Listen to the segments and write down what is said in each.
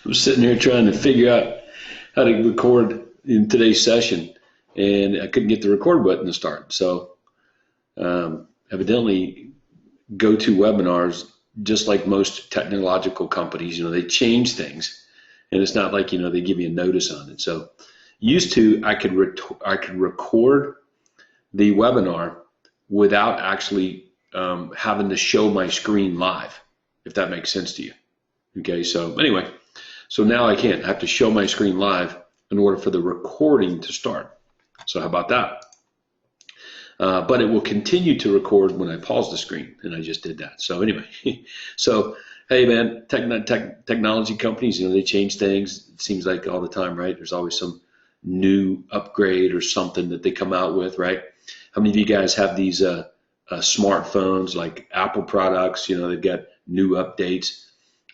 I'm sitting here trying to figure out how to record in today's session, and I couldn't get the record button to start. So evidently, GoToWebinars, just like most technological companies, they change things, and it's not like they give you a notice on it. So used to, I could record the webinar without actually having to show my screen live, if that makes sense to you. Okay, so anyway, so now I can't. I have to show my screen live in order for the recording to start. So how about that? But it will continue to record when I pause the screen, and I just did that. So anyway, so hey man, technology companies, they change things. It seems like all the time, right? There's always some new upgrade or something that they come out with, right? How many of you guys have these smartphones like Apple products? They've got new updates.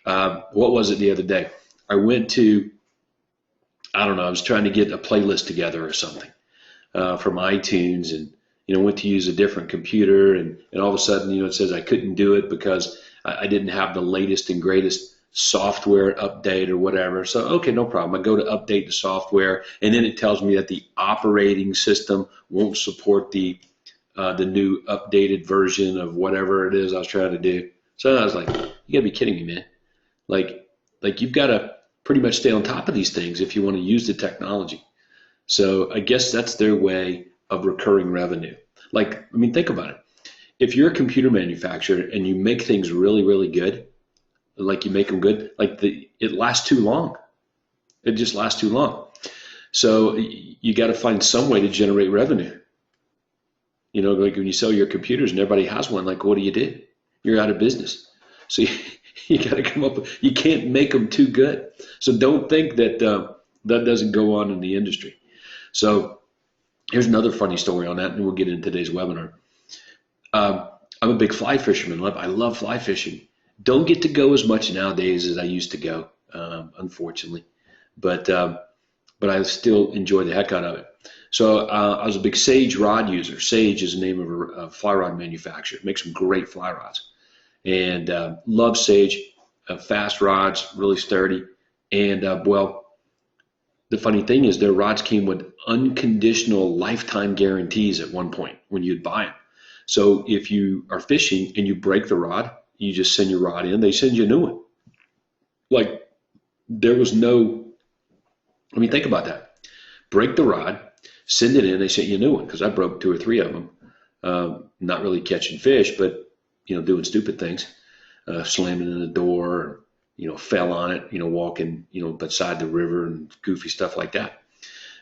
What was it the other day? I went to, I don't know, I was trying to get a playlist together or something from iTunes, and went to use a different computer, and all of a sudden, it says I couldn't do it because I didn't have the latest and greatest software update or whatever. So, okay, no problem. I go to update the software, and then it tells me that the operating system won't support the new updated version of whatever it is I was trying to do. So I was like, you gotta be kidding me, man. Like you've got to pretty much stay on top of these things if you want to use the technology. So I guess that's their way of recurring revenue. Think about it. If you're a computer manufacturer and you make things really, really good, like you make them good, it lasts too long. It just lasts too long. So you got to find some way to generate revenue. Like when you sell your computers and everybody has one, what do you do? You're out of business. So you got to come up with, you can't make them too good. So don't think that that doesn't go on in the industry. So here's another funny story on that, and we'll get into today's webinar. I'm a big fly fisherman. I love fly fishing. Don't get to go as much nowadays as I used to go, unfortunately. But I still enjoy the heck out of it. So I was a big Sage rod user. Sage is the name of a fly rod manufacturer. It makes some great fly rods. And love Sage, fast rods, really sturdy. And the funny thing is their rods came with unconditional lifetime guarantees at one point when you'd buy them. So if you are fishing and you break the rod, you just send your rod in, they send you a new one. There was no, think about that. Break the rod, send it in, they sent you a new one, because I broke 2 or 3 of them. Not really catching fish, but doing stupid things, slamming in the door, fell on it, walking, beside the river and goofy stuff like that.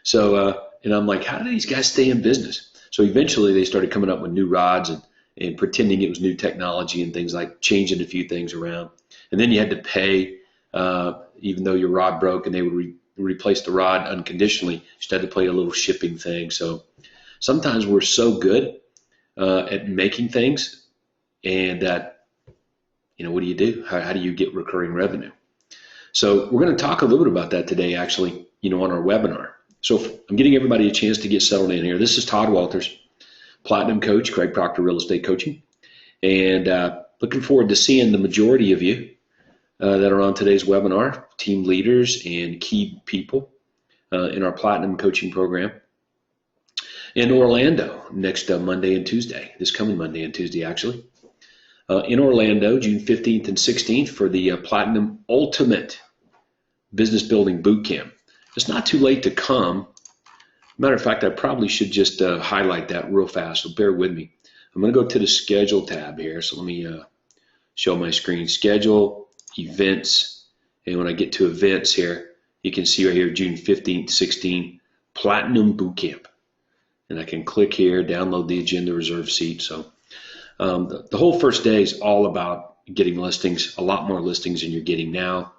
So, and I'm like, how do these guys stay in business? So eventually they started coming up with new rods and pretending it was new technology and things, like changing a few things around. And then you had to pay, even though your rod broke, and they would replace the rod unconditionally. You still had to pay a little shipping thing. So sometimes we're so good at making things, and that, what do you do? How do you get recurring revenue? So we're going to talk a little bit about that today, actually, on our webinar. So I'm getting everybody a chance to get settled in here. This is Todd Walters, Platinum Coach, Craig Proctor Real Estate Coaching, and looking forward to seeing the majority of you that are on today's webinar, team leaders and key people in our Platinum Coaching Program in Orlando next Monday and Tuesday, this coming Monday and Tuesday, actually. In Orlando, June 15th and 16th for the Platinum Ultimate Business Building Boot Camp. It's not too late to come. Matter of fact, I probably should just highlight that real fast, so bear with me. I'm going to go to the Schedule tab here. So let me show my screen. Schedule, Events, and when I get to Events here, you can see right here, June 15th, 16th, Platinum Boot Camp. And I can click here, download the agenda, reserve seat. So the whole first day is all about getting listings, a lot more listings than you're getting now.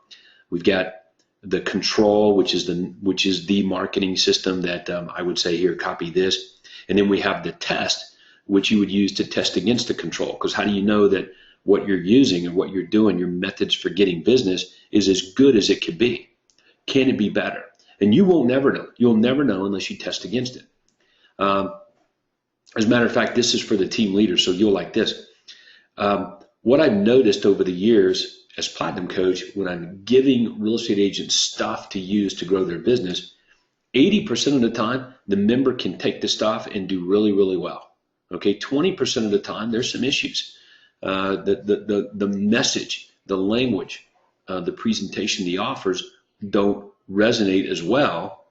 We've got the control, which is the marketing system that I would say here, copy this. And then we have the test, which you would use to test against the control. Because how do you know that what you're using and what you're doing, your methods for getting business, is as good as it could be? Can it be better? And you will never know. You'll never know unless you test against it. As a matter of fact, this is for the team leader, so you'll like this. What I've noticed over the years as Platinum Coach, when I'm giving real estate agents stuff to use to grow their business, 80% of the time, the member can take the stuff and do really, really well. Okay, 20% of the time, there's some issues. The message, the language, the presentation, the offers don't resonate as well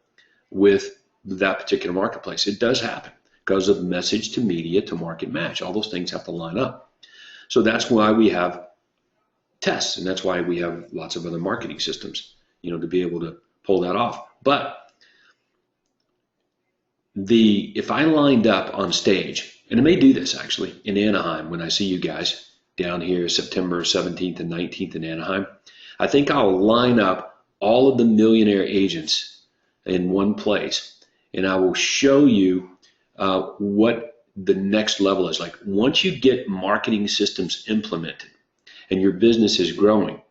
with that particular marketplace. It does happen because of message to media to market match. All those things have to line up. So that's why we have tests, and that's why we have lots of other marketing systems, to be able to pull that off. But if I lined up on stage, and I may do this actually in Anaheim when I see you guys down here September 17th and 19th in Anaheim, I think I'll line up all of the millionaire agents in one place, and I will show you what the next level is. Like, once you get marketing systems implemented and your business is growing,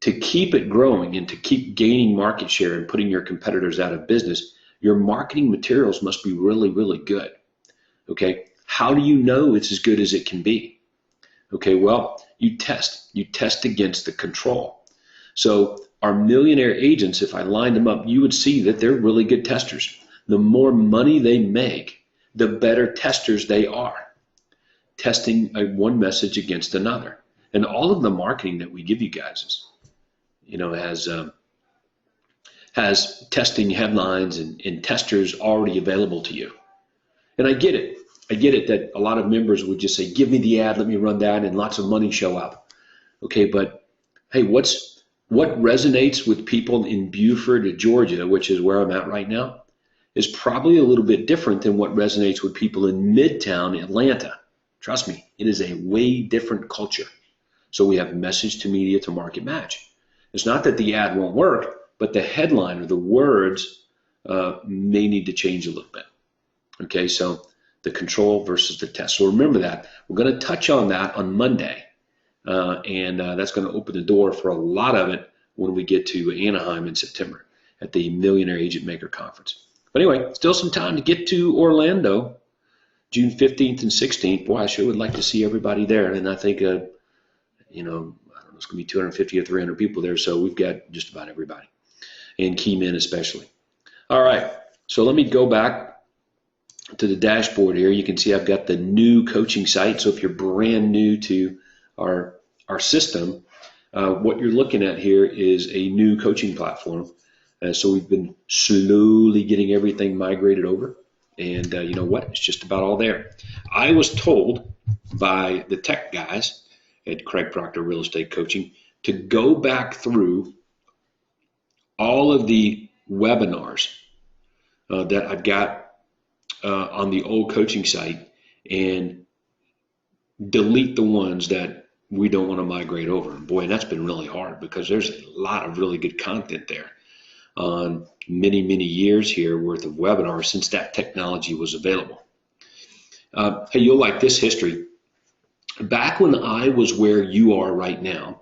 to keep it growing and to keep gaining market share and putting your competitors out of business, your marketing materials must be really, really good. Okay, how do you know it's as good as it can be? Okay, well, you test against the control. So our millionaire agents, if I lined them up, you would see that they're really good testers. The more money they make, the better testers they are, testing one message against another. And all of the marketing that we give you guys has testing headlines and testers already available to you. And I get it. I get it that a lot of members would just say, give me the ad, let me run that, and lots of money show up. Okay, but hey, what resonates with people in Beaufort, Georgia, which is where I'm at right now, is probably a little bit different than what resonates with people in Midtown Atlanta. Trust me, it is a way different culture. So we have message to media to market match. It's not that the ad won't work, but the headline or the words may need to change a little bit. Okay, so the control versus the test. So remember that. We're going to touch on that on Monday, and that's going to open the door for a lot of it when we get to Anaheim in September at the Millionaire Agent Maker Conference. But anyway, still some time to get to Orlando, June 15th and 16th. Boy, I sure would like to see everybody there. And I think, I don't know, it's going to be 250 or 300 people there. So we've got just about everybody, and key men especially. All right, so let me go back to the dashboard here. You can see I've got the new coaching site. So if you're brand new to our system, what you're looking at here is a new coaching platform. So we've been slowly getting everything migrated over. And you know what? It's just about all there. I was told by the tech guys at Craig Proctor Real Estate Coaching to go back through all of the webinars that I've got on the old coaching site and delete the ones that we don't want to migrate over. And boy, that's been really hard because there's a lot of really good content there on many, many years here worth of webinars since that technology was available. Hey, you'll like this history. Back when I was where you are right now,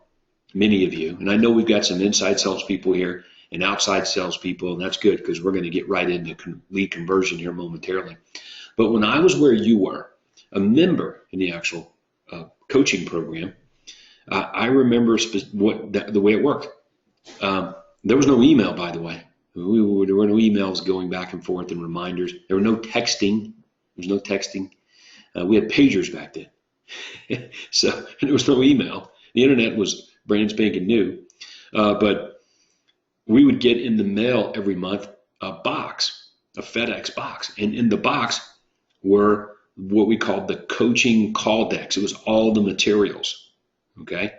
many of you, and I know we've got some inside salespeople here and outside salespeople, and that's good because we're going to get right into lead conversion here momentarily. But when I was where you were, a member in the actual coaching program, I remember the way it worked. There was no email, by the way. There were no emails going back and forth and reminders. There were no texting. There was no texting. We had pagers back then. So there was no email. The internet was brand spanking new. But we would get in the mail every month a box, a FedEx box. And in the box were what we called the coaching call decks. It was all the materials, okay?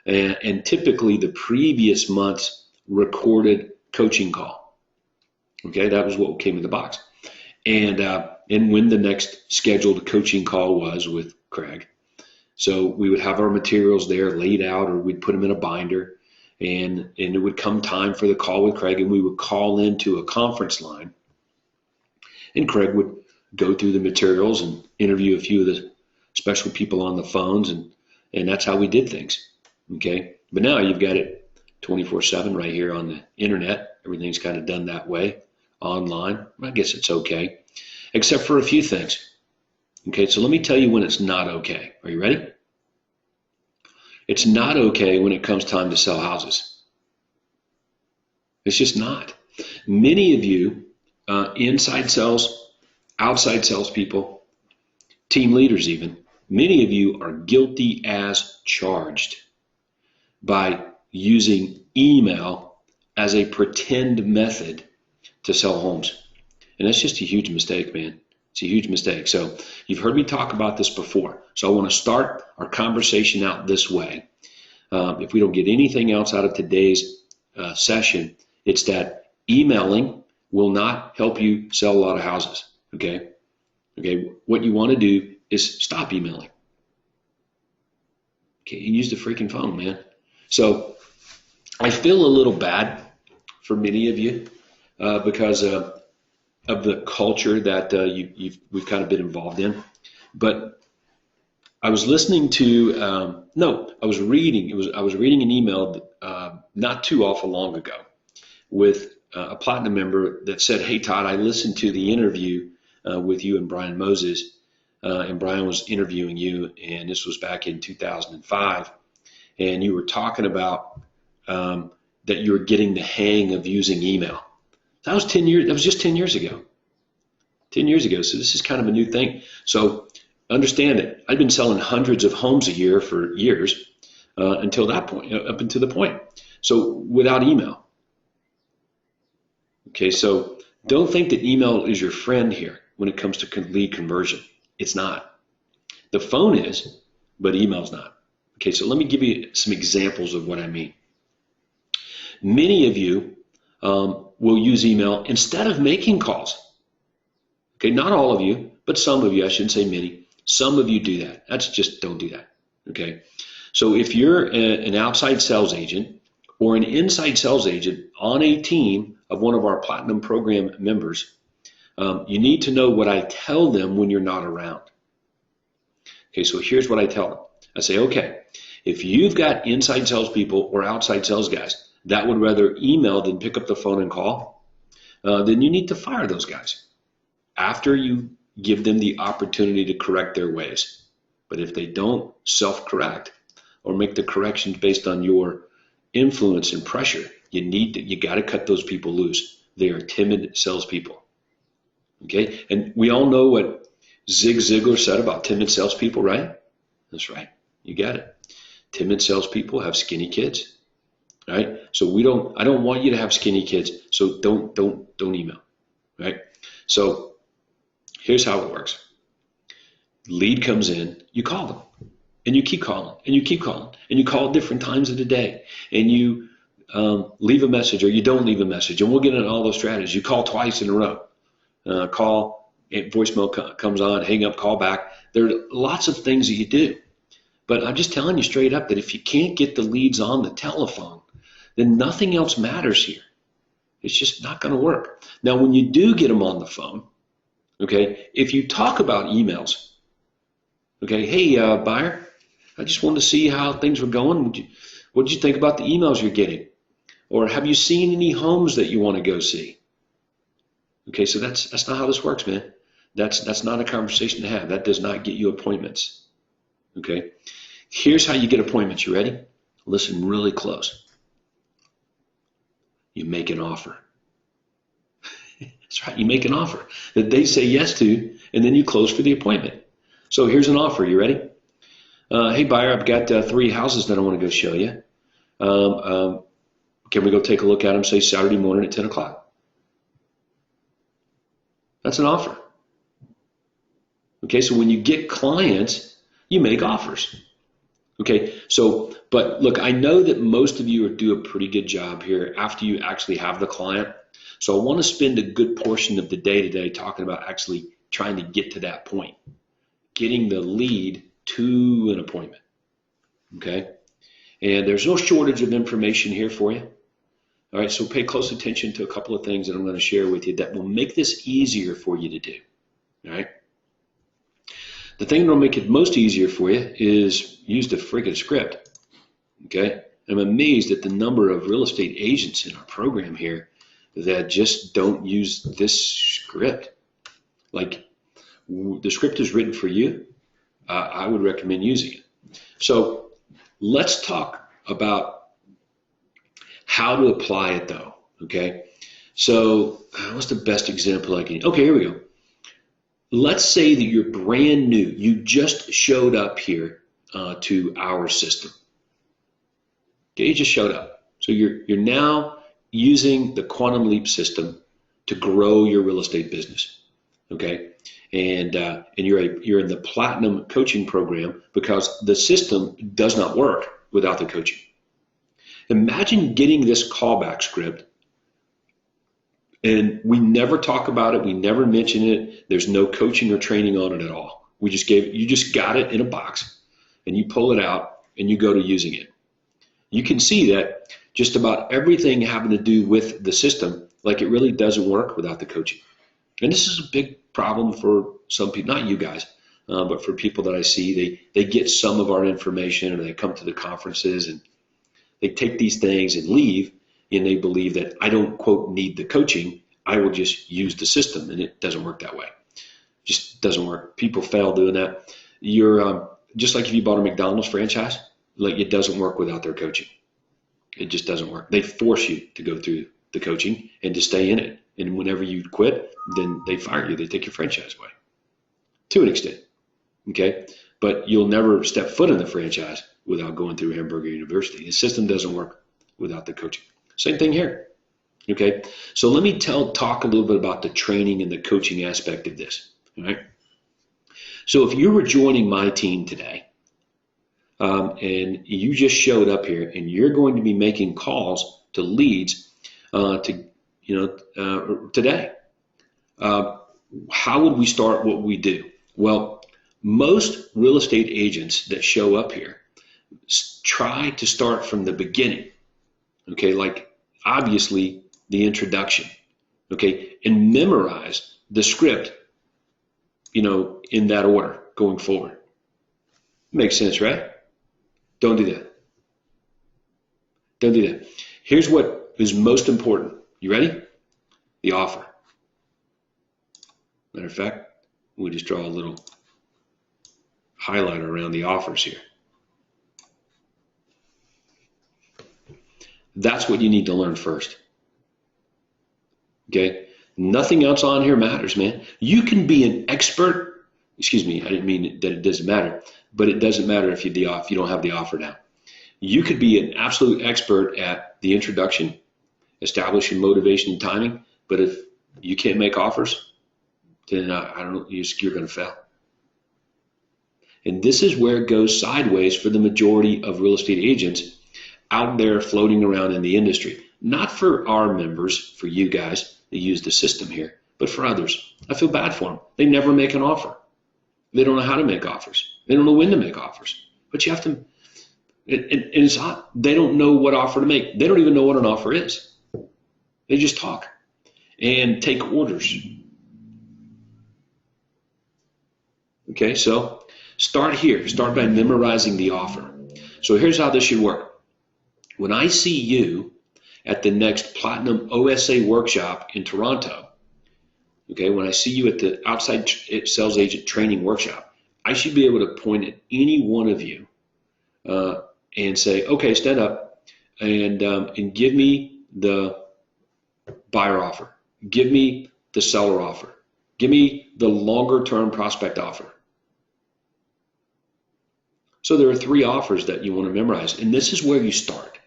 And typically the previous month's recorded coaching call, okay? That was what came in the box. And when the next scheduled coaching call was with Craig. So we would have our materials there laid out, or we'd put them in a binder, and it would come time for the call with Craig, and we would call into a conference line, and Craig would go through the materials and interview a few of the special people on the phones, and that's how we did things, okay? But now you've got it 24/7 right here on the internet. Everything's kind of done that way, online. I guess it's okay, except for a few things. Okay, so let me tell you when it's not okay. Are you ready? It's not okay when it comes time to sell houses. It's just not. Many of you, inside sales, outside salespeople, team leaders even, many of you are guilty as charged by using email as a pretend method to sell homes. And that's just a huge mistake, man. It's a huge mistake. So you've heard me talk about this before. So I want to start our conversation out this way. If we don't get anything else out of today's session, it's that emailing will not help you sell a lot of houses. Okay. What you want to do is stop emailing. Okay. You use the freaking phone, man. So I feel a little bad for many of you because of the culture that we've kind of been involved in. But I was listening to I was reading an email not too awful long ago with a platinum member that said, "Hey Todd, I listened to the interview with you and Brian Moses, and Brian was interviewing you, and this was back in 2005, and you were talking about that you were getting the hang of using email." That was 10 years. That was just 10 years ago. 10 years ago. So this is kind of a new thing. So understand it. I've been selling hundreds of homes a year for years until that point, up until the point. So without email. Okay, so don't think that email is your friend here when it comes to lead conversion. It's not. The phone is, but email's not. Okay, so let me give you some examples of what I mean. Many of you will use email instead of making calls. Okay, not all of you, but some of you, I shouldn't say many. Some of you do that. That's just, don't do that. Okay, so if you're an outside sales agent or an inside sales agent on a team of one of our Platinum Program members, you need to know what I tell them when you're not around. Okay, so here's what I tell them. I say, okay, if you've got inside salespeople or outside sales guys that would rather email than pick up the phone and call, then you need to fire those guys after you give them the opportunity to correct their ways. But if they don't self-correct or make the corrections based on your influence and pressure, you got to cut those people loose. They are timid salespeople. Okay, and we all know what Zig Ziglar said about timid salespeople, right? That's right. You got it. Timid salespeople have skinny kids. Right? So I don't want you to have skinny kids. So don't email. Right? So here's how it works. Lead comes in, you call them, and you keep calling, and you keep calling, and you call different times of the day, and you leave a message or you don't leave a message, and we'll get into all those strategies. You call twice in a row. Call, voicemail comes on, hang up, call back. There are lots of things that you do. But I'm just telling you straight up that if you can't get the leads on the telephone, then nothing else matters here. It's just not going to work. Now, when you do get them on the phone, okay, if you talk about emails, okay, hey, buyer, I just wanted to see how things were going. What did you think about the emails you're getting? Or have you seen any homes that you want to go see? Okay, so that's not how this works, man. That's not a conversation to have. That does not get you appointments. Okay, here's how you get appointments. You ready? Listen really close. You make an offer. That's right. You make an offer that they say yes to, and then you close for the appointment. So here's an offer. You ready? Hey, buyer, I've got 3 houses that I want to go show you. Can we go take a look at them, say Saturday morning at 10 o'clock? That's an offer. Okay, so when you get clients, you make offers. Okay, so, but look, I know that most of you do a pretty good job here after you actually have the client. So I want to spend a good portion of the day today talking about actually trying to get to that point, getting the lead to an appointment. Okay, and there's no shortage of information here for you. All right, so pay close attention to a couple of things that I'm going to share with you that will make this easier for you to do. All right. The thing that will make it most easier for you is use the friggin' script. Okay, I'm amazed at the number of real estate agents in our program here that just don't use this script. Like, the script is written for you. I would recommend using it. So Let's talk about how to apply it though, okay? So what's the best example I can, okay, here we go. Let's say that you're brand new. You just showed up here to our system. Okay, you just showed up. So you're now using the Quantum Leap system to grow your real estate business. Okay, and you're in the Platinum coaching program because the system does not work without the coaching. Imagine getting this callback script, and we never talk about it. We never mention it. There's no coaching or training on it at all. You just got it in a box, and you pull it out and you go to using it. You can see that just about everything having to do with the system, like it really doesn't work without the coaching. And this is a big problem for some people, not you guys, but for people that I see. They get some of our information and they come to the conferences and they take these things and leave, and they believe that I don't, quote, need the coaching. I will just use the system, and it doesn't work that way. Just doesn't work. People fail doing that. You're just like if you bought a McDonald's franchise, like it doesn't work without their coaching. It just doesn't work. They force you to go through the coaching and to stay in it. And whenever you quit, then they fire you. They take your franchise away to an extent. Okay. But you'll never step foot in the franchise without going through Hamburger University. The system doesn't work without the coaching. Same thing here. Okay. So let me talk a little bit about the training and the coaching aspect of this. All right. So if you were joining my team today, and you just showed up here and you're going to be making calls to leads today. How would we start what we do? Well, most real estate agents that show up here try to start from the beginning. Okay, like obviously the introduction. Okay, and memorize the script, in that order going forward. Makes sense, right? Don't do that. Don't do that. Here's what is most important. You ready? The offer. Matter of fact, we'll just draw a little highlighter around the offers here. That's what you need to learn first. Okay? Nothing else on here matters, man. You can be an expert. Excuse me, I didn't mean that it doesn't matter, but it doesn't matter if you don't have the offer down. You could be an absolute expert at the introduction, establishing motivation and timing, but if you can't make offers, then I don't know, you're going to fail. And this is where it goes sideways for the majority of real estate agents out there floating around in the industry. Not for our members, for you guys that use the system here, but for others. I feel bad for them. They never make an offer. They don't know how to make offers. They don't know when to make offers. But you have to, and it's hot. They don't know what offer to make. They don't even know what an offer is. They just talk and take orders. Okay, so start here. Start by memorizing the offer. So here's how this should work. When I see you at the next Platinum OSA workshop in Toronto, okay, when I see you at the outside sales agent training workshop, I should be able to point at any one of you and say, okay, stand up and give me the buyer offer. Give me the seller offer. Give me the longer term prospect offer. So there are 3 offers that you want to memorize, and this is where you start.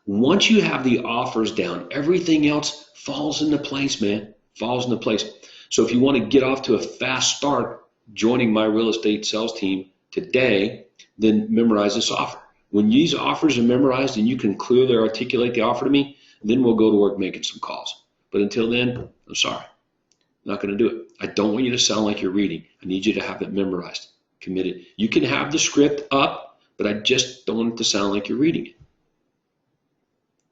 Once you have the offers down, everything else falls into place, man. Falls into place. So if you want to get off to a fast start joining my real estate sales team today, then memorize this offer. When these offers are memorized and you can clearly articulate the offer to me, then we'll go to work making some calls. But until then, I'm sorry. I'm not going to do it. I don't want you to sound like you're reading. I need you to have it memorized, committed. You can have the script up, but I just don't want it to sound like you're reading it.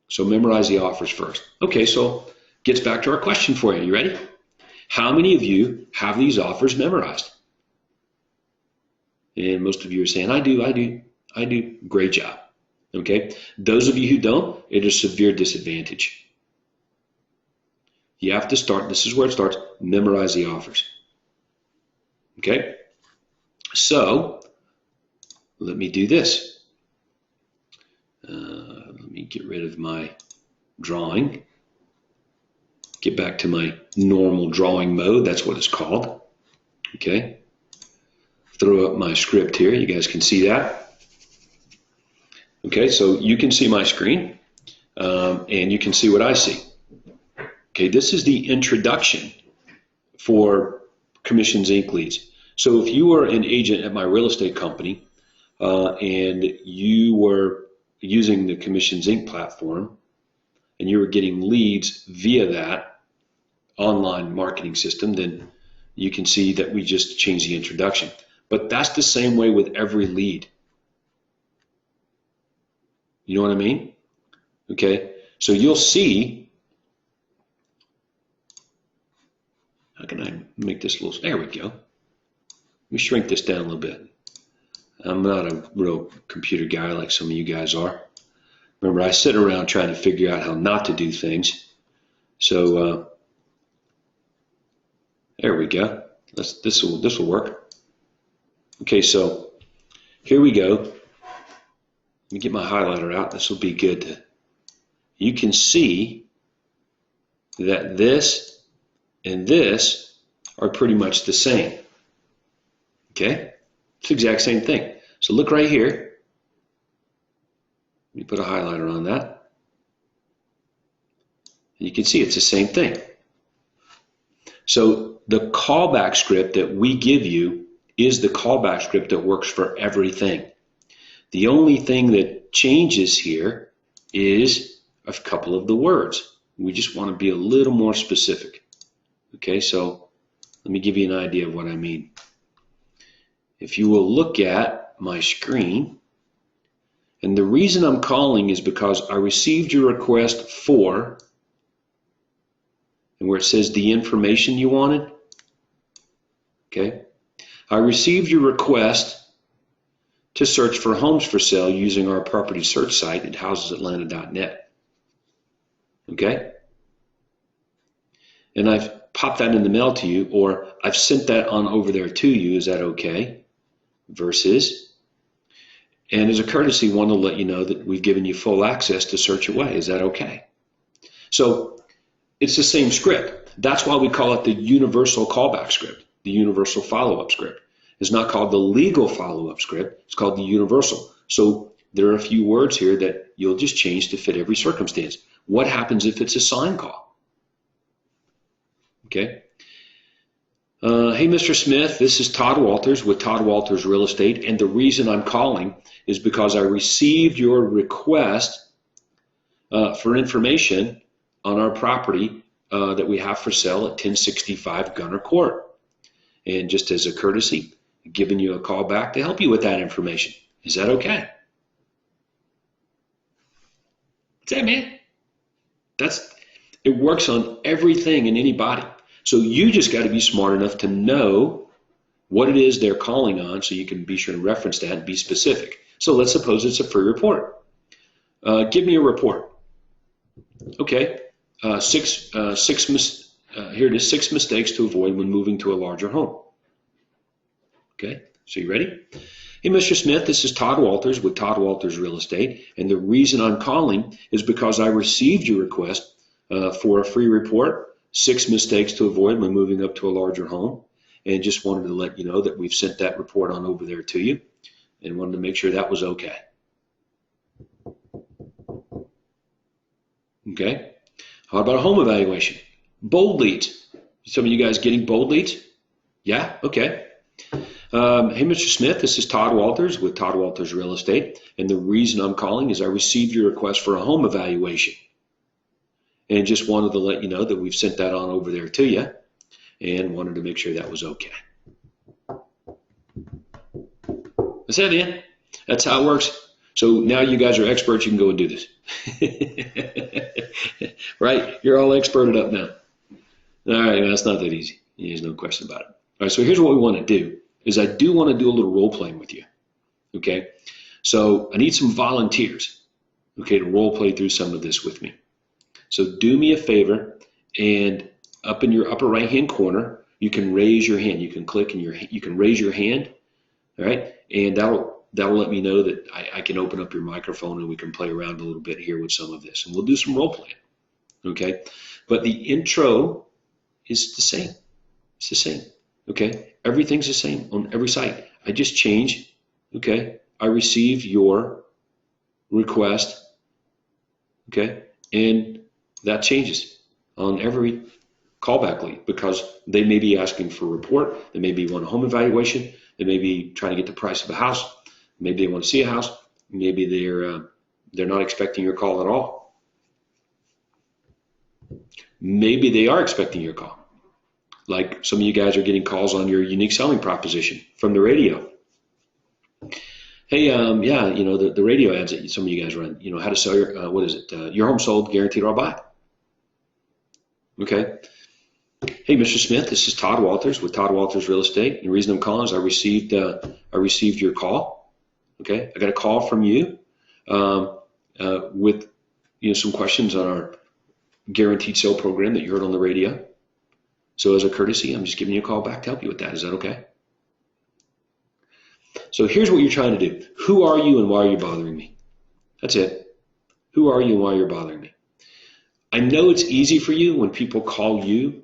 So memorize the offers first. Okay, so gets back to our question for you. You ready? How many of you have these offers memorized? And most of you are saying, I do. Great job. Okay. Those of you who don't, it is a severe disadvantage. You have to start, this is where it starts, memorize the offers. Okay. So let me do this. Let me get rid of my drawing. Get back to my normal drawing mode. That's what it's called. Okay. Throw up my script here. You guys can see that. Okay, so you can see my screen, and you can see what I see. Okay, this is the introduction for Commissions Inc. leads. So if you were an agent at my real estate company and you were using the Commissions Inc. platform and you were getting leads via that online marketing system, then you can see that we just changed the introduction. But that's the same way with every lead. You know what I mean? Okay, so you'll see, how can I make this a little, there we go. Let me shrink this down a little bit. I'm not a real computer guy like some of you guys are. Remember, I sit around trying to figure out how not to do things. So there we go. This will work. Okay, so here we go. Let me get my highlighter out. This will be good. You can see that this and this are pretty much the same. Okay? It's the exact same thing. So look right here. Let me put a highlighter on that. And you can see it's the same thing. So the callback script that we give you is the callback script that works for everything. The only thing that changes here is a couple of the words. We just want to be a little more specific. Okay, so let me give you an idea of what I mean. If you will look at my screen, and the reason I'm calling is because I received your request for, and where it says the information you wanted, okay, I received your request to search for homes for sale using our property search site at housesatlanta.net. Okay? And I've popped that in the mail to you, or I've sent that on over there to you. Is that okay? Versus, and as a courtesy, want to let you know that we've given you full access to search away. Is that okay? So it's the same script. That's why we call it the universal callback script, the universal follow-up script. It's not called the legal follow-up script. It's called the universal. So there are a few words here that you'll just change to fit every circumstance. What happens if it's a sign call? Okay. Hey, Mr. Smith, this is Todd Walters with Todd Walters Real Estate, and the reason I'm calling is because I received your request for information on our property that we have for sale at 1065 Gunner Court. And just as a courtesy, giving you a call back to help you with that information. Is that okay? What's that, man? It works on everything and anybody. So you just got to be smart enough to know what it is they're calling on so you can be sure to reference that and be specific. So let's suppose it's a free report. Give me a report. Okay, here it is, 6 mistakes to avoid when moving to a larger home. Okay, so you ready? Hey, Mr. Smith, this is Todd Walters with Todd Walters Real Estate, and the reason I'm calling is because I received your request for a free report, 6 mistakes to avoid when moving up to a larger home, and just wanted to let you know that we've sent that report on over there to you, and wanted to make sure that was okay. Okay, how about a home evaluation? Bold leads. Some of you guys getting bold leads? Yeah, okay. Hey, Mr. Smith, this is Todd Walters with Todd Walters Real Estate, and the reason I'm calling is I received your request for a home evaluation, and just wanted to let you know that we've sent that on over there to you, and wanted to make sure that was okay. That's it, man. That's how it works. So now you guys are experts. You can go and do this. Right? You're all experted up now. All right, that's not that easy. There's no question about it. All right, so here's what we want to do. Is I do want to do a little role playing with you, okay? So I need some volunteers, okay, to role play through some of this with me. So do me a favor, and up in your upper right-hand corner, you can raise your hand. You can click and you can raise your hand, all right? And that'll that'll let me know that I can open up your microphone and we can play around a little bit here with some of this. And we'll do some role playing, okay? But the intro is the same. It's the same, okay? Everything's the same on every site. I just change, okay? I received your request, okay? And that changes on every callback lead because they may be asking for a report. They may be want a home evaluation. They may be trying to get the price of a house. Maybe they want to see a house. Maybe they're not expecting your call at all. Maybe they are expecting your call. Like some of you guys are getting calls on your unique selling proposition from the radio. Hey, yeah, you know, the radio ads that some of you guys run, you know, how to sell your, what is it? Your home sold, guaranteed or I'll buy it. Okay. Hey, Mr. Smith, this is Todd Walters with Todd Walters Real Estate. And the reason I'm calling is I received your call. Okay. I got a call from you with, you know, some questions on our guaranteed sale program that you heard on the radio. So as a courtesy, I'm just giving you a call back to help you with that. Is that okay? So here's what you're trying to do. Who are you and why are you bothering me? That's it. Who are you and why you're bothering me? I know it's easy for you when people call you,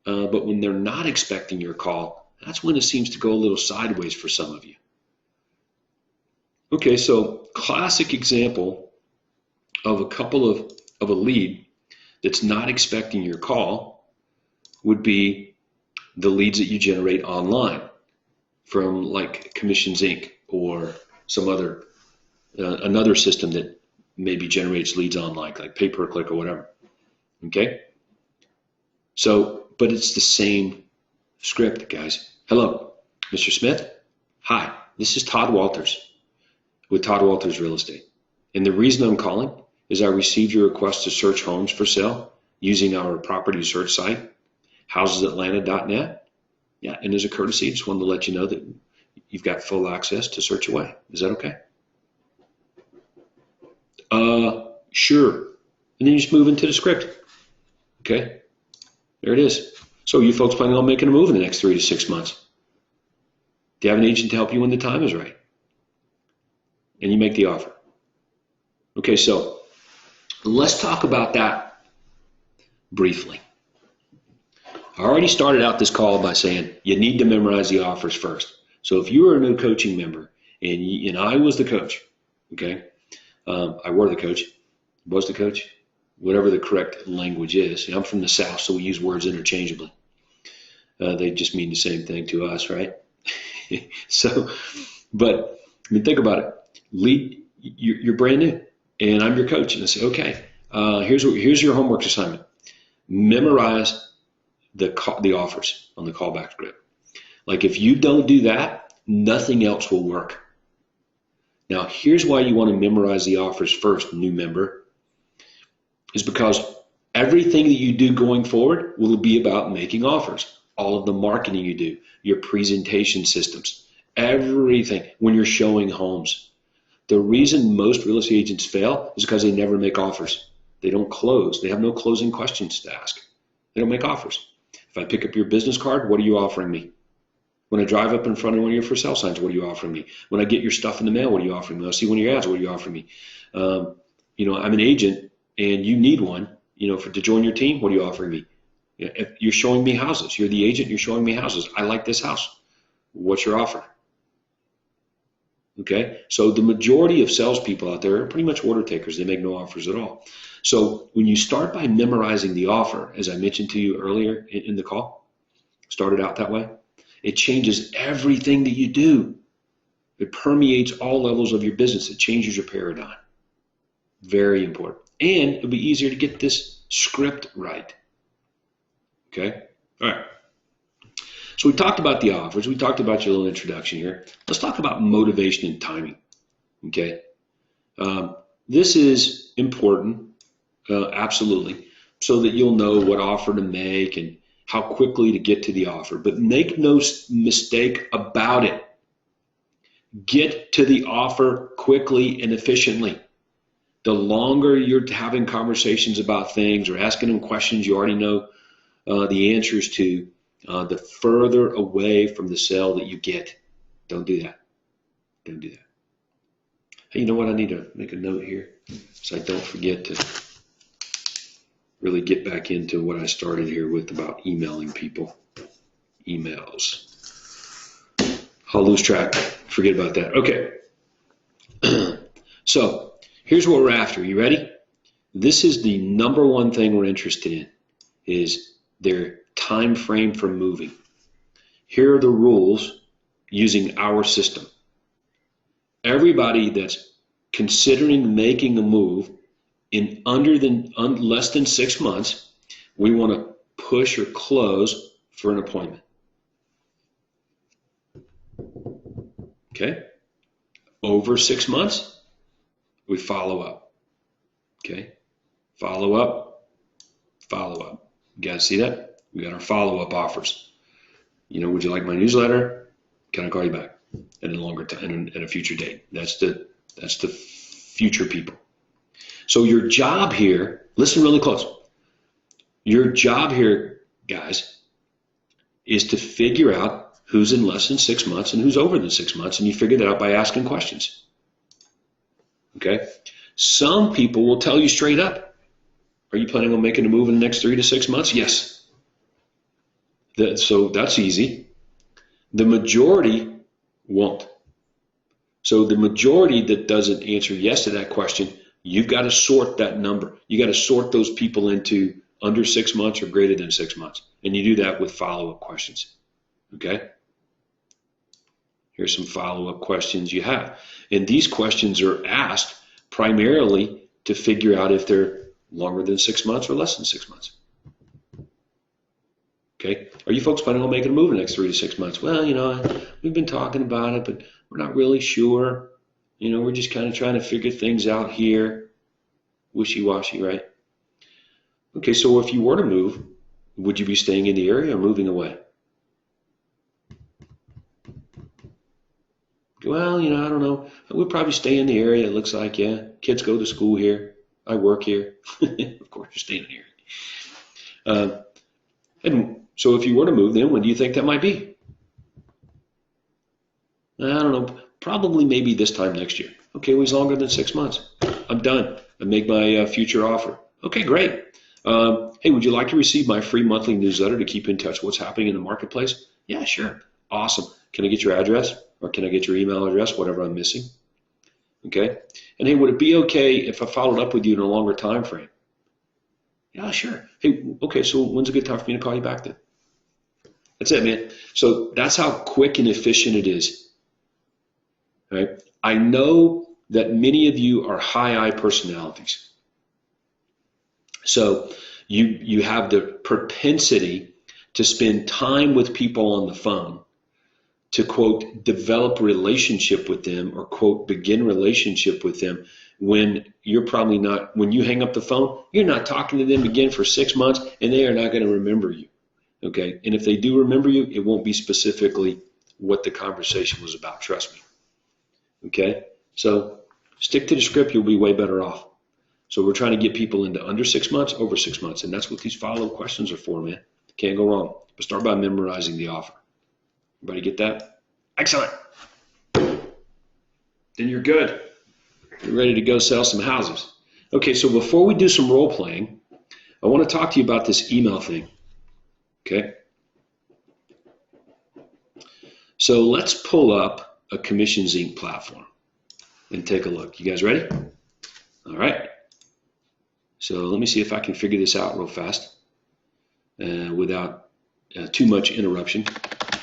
but when they're not expecting your call, that's when it seems to go a little sideways for some of you. Okay, so classic example of a lead that's not expecting your call would be the leads that you generate online from like Commissions Inc. or some other another system that maybe generates leads online, like pay-per-click or whatever. Okay? So, but it's the same script, guys. Hello, Mr. Smith. Hi, this is Todd Walters with Todd Walters Real Estate. And the reason I'm calling is I received your request to search homes for sale using our property search site, housesatlanta.net. Yeah, and as a courtesy, just wanted to let you know that you've got full access to search away. Is that okay? Sure. And then you just move into the script. Okay, there it is. So you folks planning on making a move in the next 3 to 6 months? Do you have an agent to help you when the time is right? And you make the offer. Okay, so let's talk about that briefly. I already started out this call by saying you need to memorize the offers first. So if you are a new coaching member and I was the coach, okay, I were the coach, was the coach, whatever the correct language is. I'm from the South, so we use words interchangeably. They just mean the same thing to us, right? So, but I mean, think about it. You're brand new, and I'm your coach, and I say, okay, here's your homework assignment. Memorize the offers on the callback script. Like if you don't do that, nothing else will work. Now, here's why you want to memorize the offers first, new member, is because everything that you do going forward will be about making offers. All of the marketing you do, your presentation systems, everything when you're showing homes. The reason most real estate agents fail is because they never make offers. They don't close. They have no closing questions to ask. They don't make offers. If I pick up your business card, what are you offering me? When I drive up in front of one of your for sale signs, what are you offering me? When I get your stuff in the mail, what are you offering me? When I see one of your ads, what are you offering me? You know, I'm an agent and you need one, you know, to join your team, what are you offering me? If you're showing me houses. You're the agent, you're showing me houses. I like this house. What's your offer? Okay, so the majority of salespeople out there are pretty much order takers. They make no offers at all. So when you start by memorizing the offer, as I mentioned to you earlier in the call, started out that way, it changes everything that you do. It permeates all levels of your business. It changes your paradigm. Very important. And it'll be easier to get this script right. Okay, all right. So we talked about the offers. We talked about your little introduction here. Let's talk about motivation and timing. Okay, this is important, absolutely, so that you'll know what offer to make and how quickly to get to the offer. But make no mistake about it. Get to the offer quickly and efficiently. The longer you're having conversations about things or asking them questions you already know the answers to, the further away from the sale that you get. Don't do that. Don't do that. Hey, you know what? I need to make a note here so I don't forget to really get back into what I started here with about emailing people. Emails. I'll lose track. Forget about that. Okay. So here's what we're after. You ready? This is the number one thing we're interested in, is their time frame for moving. Here are the rules using our system. Everybody that's considering making a move in less than 6 months, we want to push or close for an appointment. Okay? Over 6 months, we follow up. Okay? Follow up, follow up. You guys see that? We got our follow-up offers. You know, would you like my newsletter? Can I call you back at a longer time, at a future date? That's the future people. So your job here, listen really close. Your job here, guys, is to figure out who's in less than 6 months and who's over than 6 months, and you figure that out by asking questions. Okay? Some people will tell you straight up, are you planning on making a move in the next 3 to 6 months? Yes. So that's easy. The majority won't. So the majority that doesn't answer yes to that question, you've got to sort that number. You got to sort those people into under 6 months or greater than 6 months. And you do that with follow-up questions. Okay? Here's some follow-up questions you have. And these questions are asked primarily to figure out if they're longer than 6 months or less than 6 months. Okay? Are you folks planning on making a move in the next 3 to 6 months? Well, you know, we've been talking about it, but we're not really sure. You know, we're just kind of trying to figure things out here. Wishy-washy, right? Okay, so if you were to move, would you be staying in the area or moving away? Well, you know, I don't know. We'll probably stay in the area, it looks like, yeah. Kids go to school here. I work here. Of course, you're staying in the area. And so if you were to move, then when do you think that might be? I don't know. Probably maybe this time next year. Okay, it was longer than 6 months. I'm done. I make my future offer. Okay, great. Hey, would you like to receive my free monthly newsletter to keep in touch with what's happening in the marketplace? Yeah, sure. Awesome. Can I get your address? Or can I get your email address, whatever I'm missing? Okay. And hey, would it be okay if I followed up with you in a longer time frame? Yeah, sure. Hey, okay, so when's a good time for me to call you back then? That's it, man. So that's how quick and efficient it is. Right? I know that many of you are high I personalities. So you have the propensity to spend time with people on the phone to, quote, develop relationship with them or, quote, begin relationship with them when you're probably not, when you hang up the phone, you're not talking to them again for 6 months and they are not going to remember you. Okay. And if they do remember you, it won't be specifically what the conversation was about. Trust me. Okay. So stick to the script. You'll be way better off. So we're trying to get people into under 6 months, over 6 months. And that's what these follow-up questions are for, man. Can't go wrong. But start by memorizing the offer. Everybody get that? Excellent. Then you're good. You're ready to go sell some houses. Okay, so before we do some role playing, I want to talk to you about this email thing. Okay? So let's pull up a Commissions Inc. platform and take a look. You guys ready? All right. So let me see if I can figure this out real fast without too much interruption.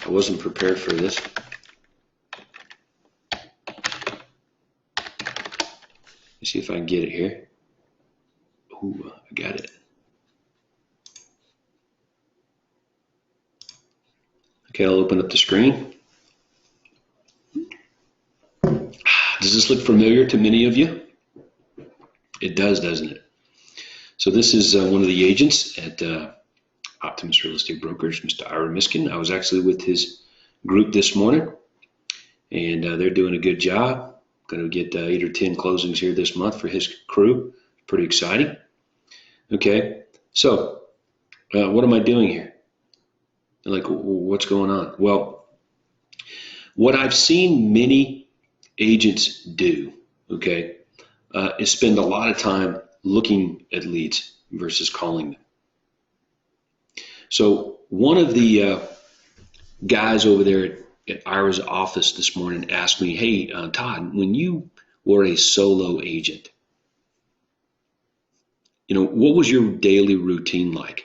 I wasn't prepared for this. Let's see if I can get it here. Ooh, I got it. Okay, I'll open up the screen. Does this look familiar to many of you? It does, doesn't it? So this is one of the agents at Optimus Real Estate Brokers, Mr. Ira Miskin. I was actually with his group this morning, and they're doing a good job. Going to get 8 or 10 closings here this month for his crew. Pretty exciting. Okay, so what am I doing here? Like, what's going on? Well, what I've seen many agents do okay, is spend a lot of time looking at leads versus calling them. So one of the guys over there at Ira's office this morning asked me, hey, Todd, when you were a solo agent, what was your daily routine like?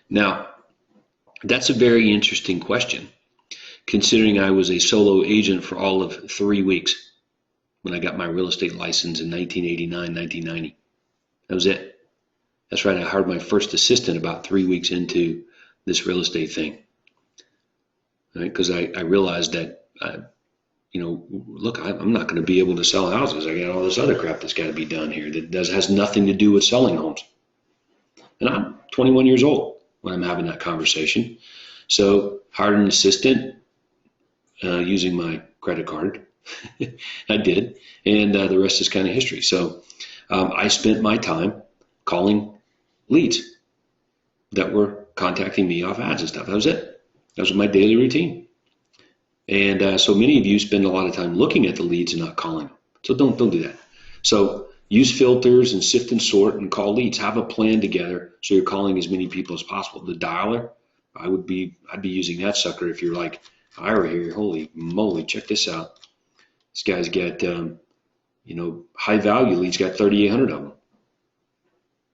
Now, that's a very interesting question, considering I was a solo agent for all of 3 weeks when I got my real estate license in 1989, 1990. That was it. That's right. I hired my first assistant about 3 weeks into this real estate thing. Right? Because I realized that, look, I'm not going to be able to sell houses. I got all this other crap that's got to be done here that has nothing to do with selling homes. And I'm 21 years old when I'm having that conversation. So hired an assistant using my credit card. I did. And the rest is kind of history. So I spent my time calling leads that were contacting me off ads and stuff. That was it. That was my daily routine. And so many of you spend a lot of time looking at the leads and not calling them. So don't do that. So use filters and sift and sort and call leads. Have a plan together so you're calling as many people as possible. The dialer, I'd be using that sucker if you're like Ira here. Holy moly, check this out. This guy's got high value leads, got 3,800 of them.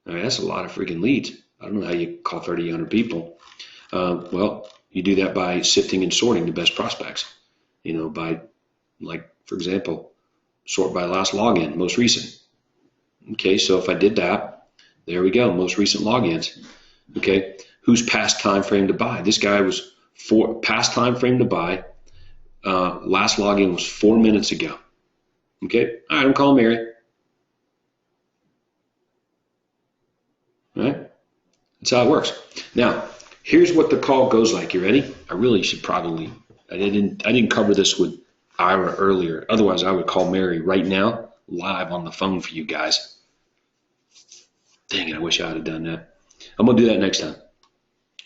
I mean, that's a lot of freaking leads. I don't know how you call 3,800 people. Well, you do that by sifting and sorting the best prospects. By, like, for example, sort by last login, most recent. Okay, so if I did that, there we go, most recent logins. Okay, who's past time frame to buy? This guy was past time frame to buy. Last login was 4 minutes ago. Okay, all right, I'm calling Mary. All right, that's how it works. Now, here's what the call goes like. You ready? I really should probably, I didn't cover this with Ira earlier. Otherwise, I would call Mary right now, live on the phone for you guys. Dang it, I wish I would have done that. I'm going to do that next time.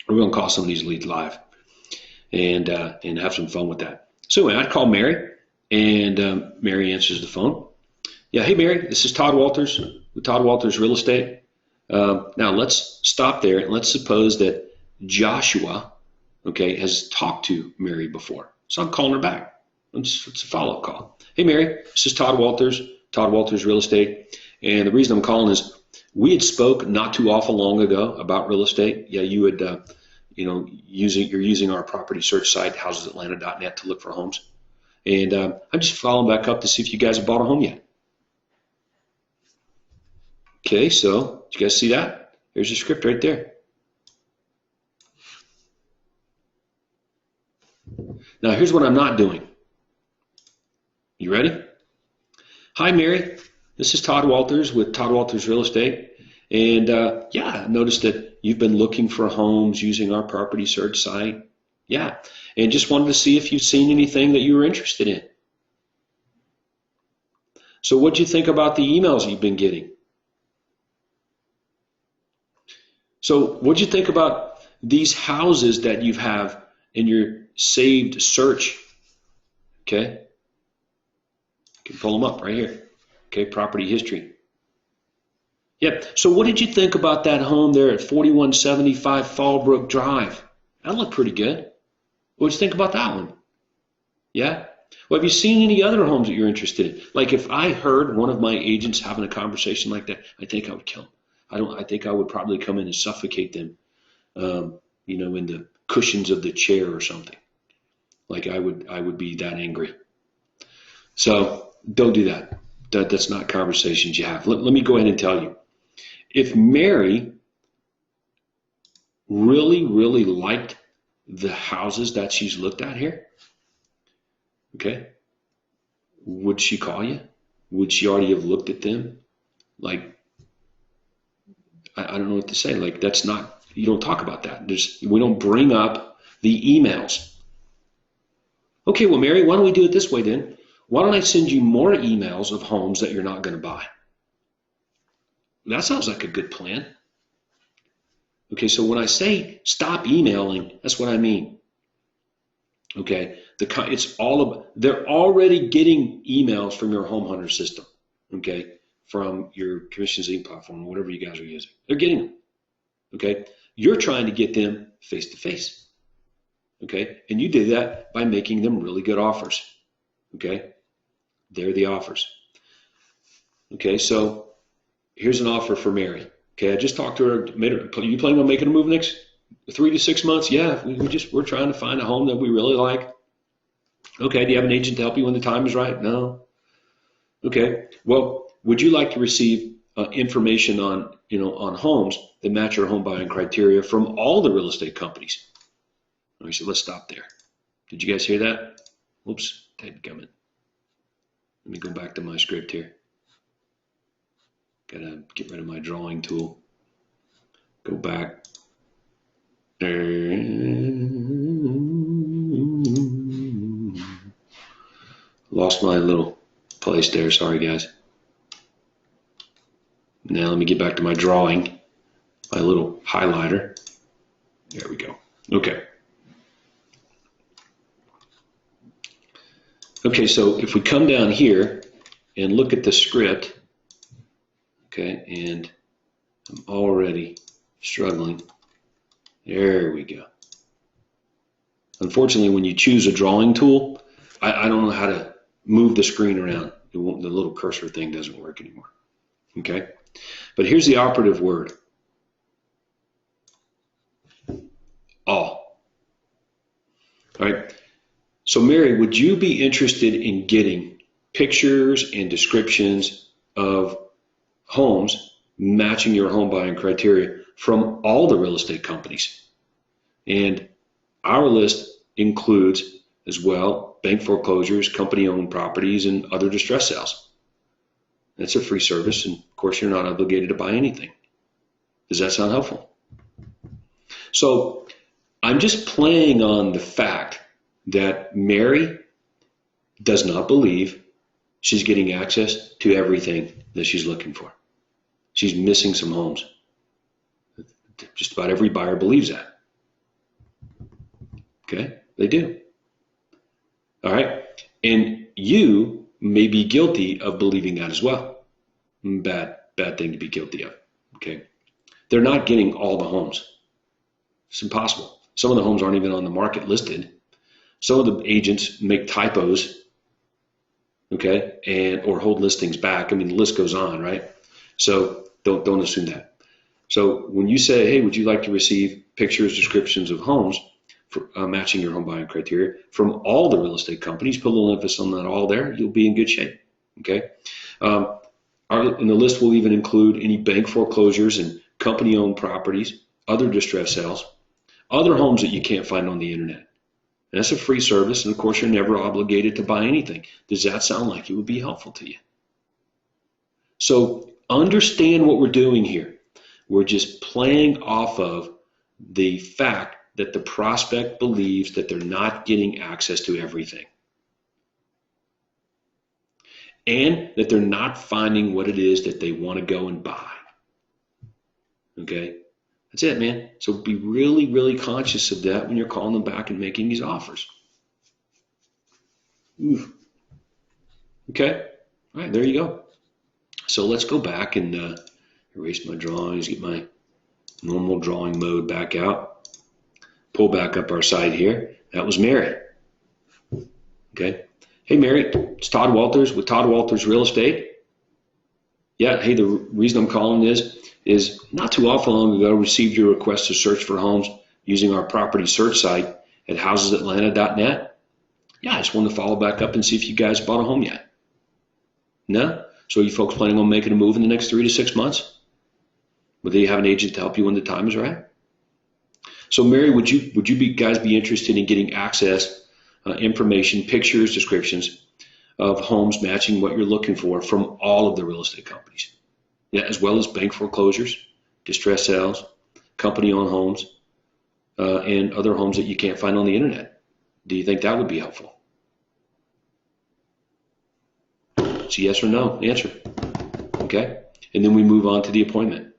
We're going to call some of these leads live and have some fun with that. So anyway, I'd call Mary, and Mary answers the phone. Yeah, hey, Mary, this is Todd Walters with Todd Walters Real Estate. Now, let's stop there, and let's suppose that Joshua, okay, has talked to Mary before. So I'm calling her back. It's a follow-up call. Hey, Mary, this is Todd Walters Real Estate. And the reason I'm calling is we had spoke not too awful long ago about real estate. Yeah, you had, you're using our property search site, housesatlanta.net, to look for homes. And I'm just following back up to see if you guys have bought a home yet. Okay, so did you guys see that? Here's the script right there. Now, here's what I'm not doing. You ready? Hi, Mary. This is Todd Walters with Todd Walters Real Estate. And I noticed that you've been looking for homes using our property search site. Yeah, and just wanted to see if you've seen anything that you were interested in. So what'd you think about the emails you've been getting? So what'd you think about these houses that you have in your saved search? Okay. You can pull them up right here. Okay, property history. Yep. So what did you think about that home there at 4175 Fallbrook Drive? That looked pretty good. What did you think about that one? Yeah? Well, have you seen any other homes that you're interested in? Like, if I heard one of my agents having a conversation like that, I think I would kill them. I think I would probably come in and suffocate them, in the cushions of the chair or something. Like, I would be that angry. So don't do that. That's not conversations you have. Let me go ahead and tell you. If Mary really, really liked the houses that she's looked at here, okay, would she call you? Would she already have looked at them? Like, I don't know what to say. Like, that's not, you don't talk about that. We don't bring up the emails. Okay, well, Mary, why don't we do it this way then? Why don't I send you more emails of homes that you're not going to buy? That sounds like a good plan. Okay, so when I say stop emailing, that's what I mean. Okay, It's all of, they're already getting emails from your home hunter system, okay, from your commission Zing platform, whatever you guys are using. They're getting them, okay? You're trying to get them face to face, okay? And you did that by making them really good offers, okay? They're the offers. Okay, so here's an offer for Mary. Okay, I just talked to her. You planning on making a move next 3 to 6 months? Yeah, we're trying to find a home that we really like. Okay, do you have an agent to help you when the time is right? No. Okay, well, would you like to receive information on on homes that match your home buying criteria from all the real estate companies? I said, let's stop there. Did you guys hear that? Whoops, dadgummit. Let me go back to my script here. Gotta get rid of my drawing tool. Go back. Lost my little place there. Sorry, guys. Now let me get back to my drawing. My little highlighter. There we go. Okay. Okay, so if we come down here and look at the script, okay, and I'm already struggling. There we go. Unfortunately, when you choose a drawing tool, I don't know how to move the screen around. The little cursor thing doesn't work anymore. Okay, but here's the operative word. All. All right. So Mary, would you be interested in getting pictures and descriptions of homes matching your home buying criteria from all the real estate companies? And our list includes as well bank foreclosures, company-owned properties, and other distress sales. That's a free service, and of course you're not obligated to buy anything. Does that sound helpful? So I'm just playing on the fact that Mary does not believe she's getting access to everything that she's looking for. She's missing some homes. Just about every buyer believes that. Okay, they do. All right, and you may be guilty of believing that as well. Bad thing to be guilty of. Okay, they're not getting all the homes. It's impossible. Some of the homes aren't even on the market listed. Some of the agents make typos, okay, or hold listings back. I mean, the list goes on, right? So don't assume that. So when you say, hey, would you like to receive pictures, descriptions of homes for, matching your home buying criteria from all the real estate companies, put a little emphasis on that all there, you'll be in good shape, okay? And the list will even include any bank foreclosures and company-owned properties, other distress sales, other homes that you can't find on the internet. And that's a free service, and of course, you're never obligated to buy anything. Does that sound like it would be helpful to you? So understand what we're doing here. We're just playing off of the fact that the prospect believes that they're not getting access to everything, and that they're not finding what it is that they want to go and buy. Okay? That's it, man. So be really, really conscious of that when you're calling them back and making these offers. Ooh. Okay? All right, there you go. So let's go back and erase my drawings, get my normal drawing mode back out, pull back up our site here. That was Mary. Okay? Hey, Mary, it's Todd Walters with Todd Walters Real Estate. Yeah, hey, the reason I'm calling is not too awful long ago, received your request to search for homes using our property search site at housesatlanta.net. Yeah, I just wanted to follow back up and see if you guys bought a home yet. No? So are you folks planning on making a move in the next 3 to 6 months? Will they have an agent to help you when the time is right? So Mary, would you guys be interested in getting access, information, pictures, descriptions of homes matching what you're looking for from all of the real estate companies? Yeah, as well as bank foreclosures, distress sales, company-owned homes, and other homes that you can't find on the internet. Do you think that would be helpful? It's a yes or no answer. Okay? And then we move on to the appointment.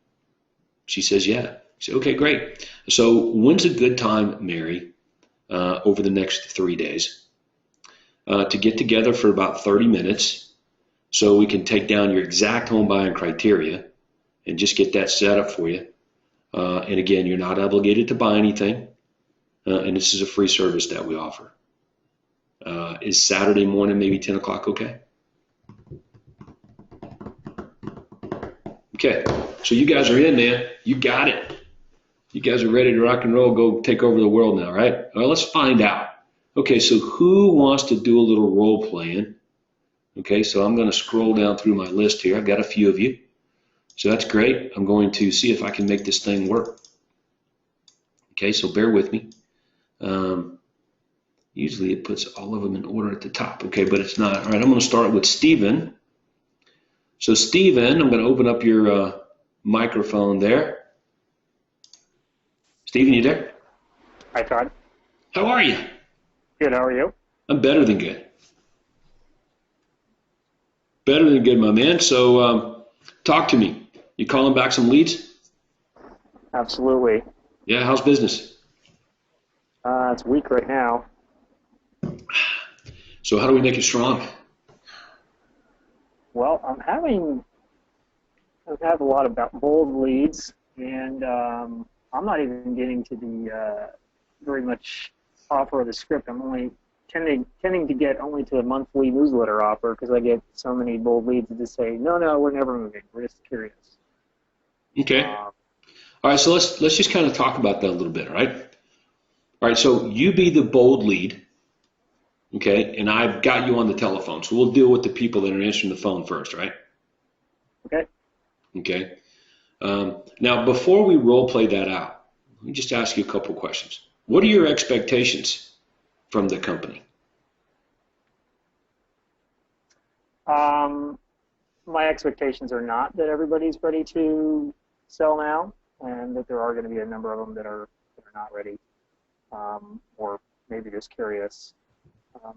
She says, yeah. I say, okay, great. So when's a good time, Mary, over the next 3 days to get together for about 30 minutes so we can take down your exact home buying criteria and just get that set up for you. And again, you're not obligated to buy anything, and this is a free service that we offer. Is Saturday morning, maybe 10 o'clock, okay? Okay, so you guys are in, man. You got it. You guys are ready to rock and roll, go take over the world now, right? All right, let's find out. Okay, so who wants to do a little role playing? Okay, so I'm going to scroll down through my list here. I've got a few of you. So that's great. I'm going to see if I can make this thing work. Okay, so bear with me. Usually it puts all of them in order at the top. Okay, but it's not. All right, I'm going to start with Stephen. So Stephen, I'm going to open up your microphone there. Stephen, you there? Hi, Todd. How are you? Good, how are you? I'm better than good. Better than good, my man. So talk to me. You calling back some leads? Absolutely. Yeah, how's business? It's weak right now. So how do we make it strong? Well, I have a lot of bold leads, and I'm not even getting to the very much offer of the script. I'm only tending to get only to the monthly newsletter offer because I get so many bold leads that just say, no, we're never moving. We're just curious. Okay. All right, so let's just kind of talk about that a little bit, all right? All right, so you be the bold lead, okay, and I've got you on the telephone, so we'll deal with the people that are answering the phone first, right? Okay. Okay. Now, before we role play that out, let me just ask you a couple questions. What are your expectations from the company? My expectations are not that everybody's ready to sell now, and that there are going to be a number of them that are not ready, or maybe just curious.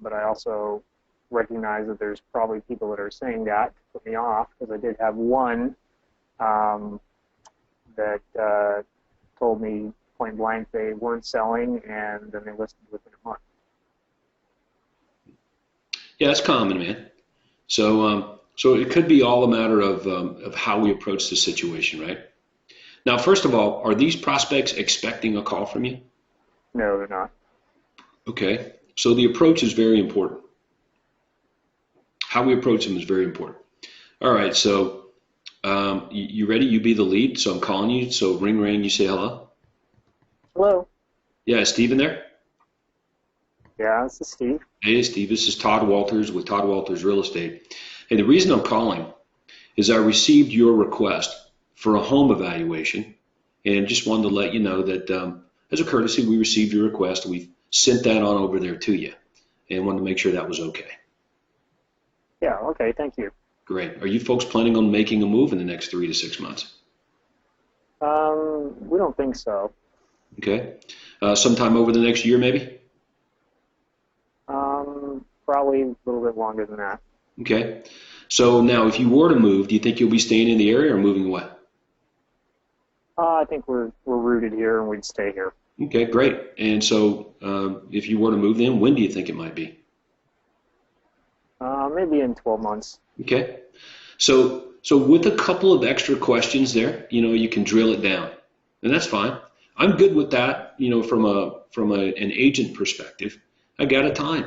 But I also recognize that there's probably people that are saying that to put me off, because I did have one that told me point blank they weren't selling, and then they listed within a month. Yeah, that's common, man. So it could be all a matter of how we approach the situation, right? Now, first of all, are these prospects expecting a call from you? No, they're not. Okay, so the approach is very important. How we approach them is very important. All right, so you ready? You be the lead, so I'm calling you. So ring, you say hello. Hello. Yeah, is Steve in there? Yeah, this is Steve. Hey, Steve, this is Todd Walters with Todd Walters Real Estate. Hey, the reason I'm calling is I received your request for a home evaluation, and just wanted to let you know that as a courtesy, we received your request. We've sent that on over there to you, and wanted to make sure that was okay. Yeah, okay, thank you. Great. Are you folks planning on making a move in the next 3 to 6 months? We don't think so. Okay. Sometime over the next year, maybe? Probably a little bit longer than that. Okay. So now, if you were to move, do you think you'll be staying in the area or moving away? I think we're rooted here, and we'd stay here. Okay, great. And so if you were to move then, when do you think it might be? Maybe in 12 months. Okay. So with a couple of extra questions there, you can drill it down, and that's fine. I'm good with that, from an agent perspective. I got a time,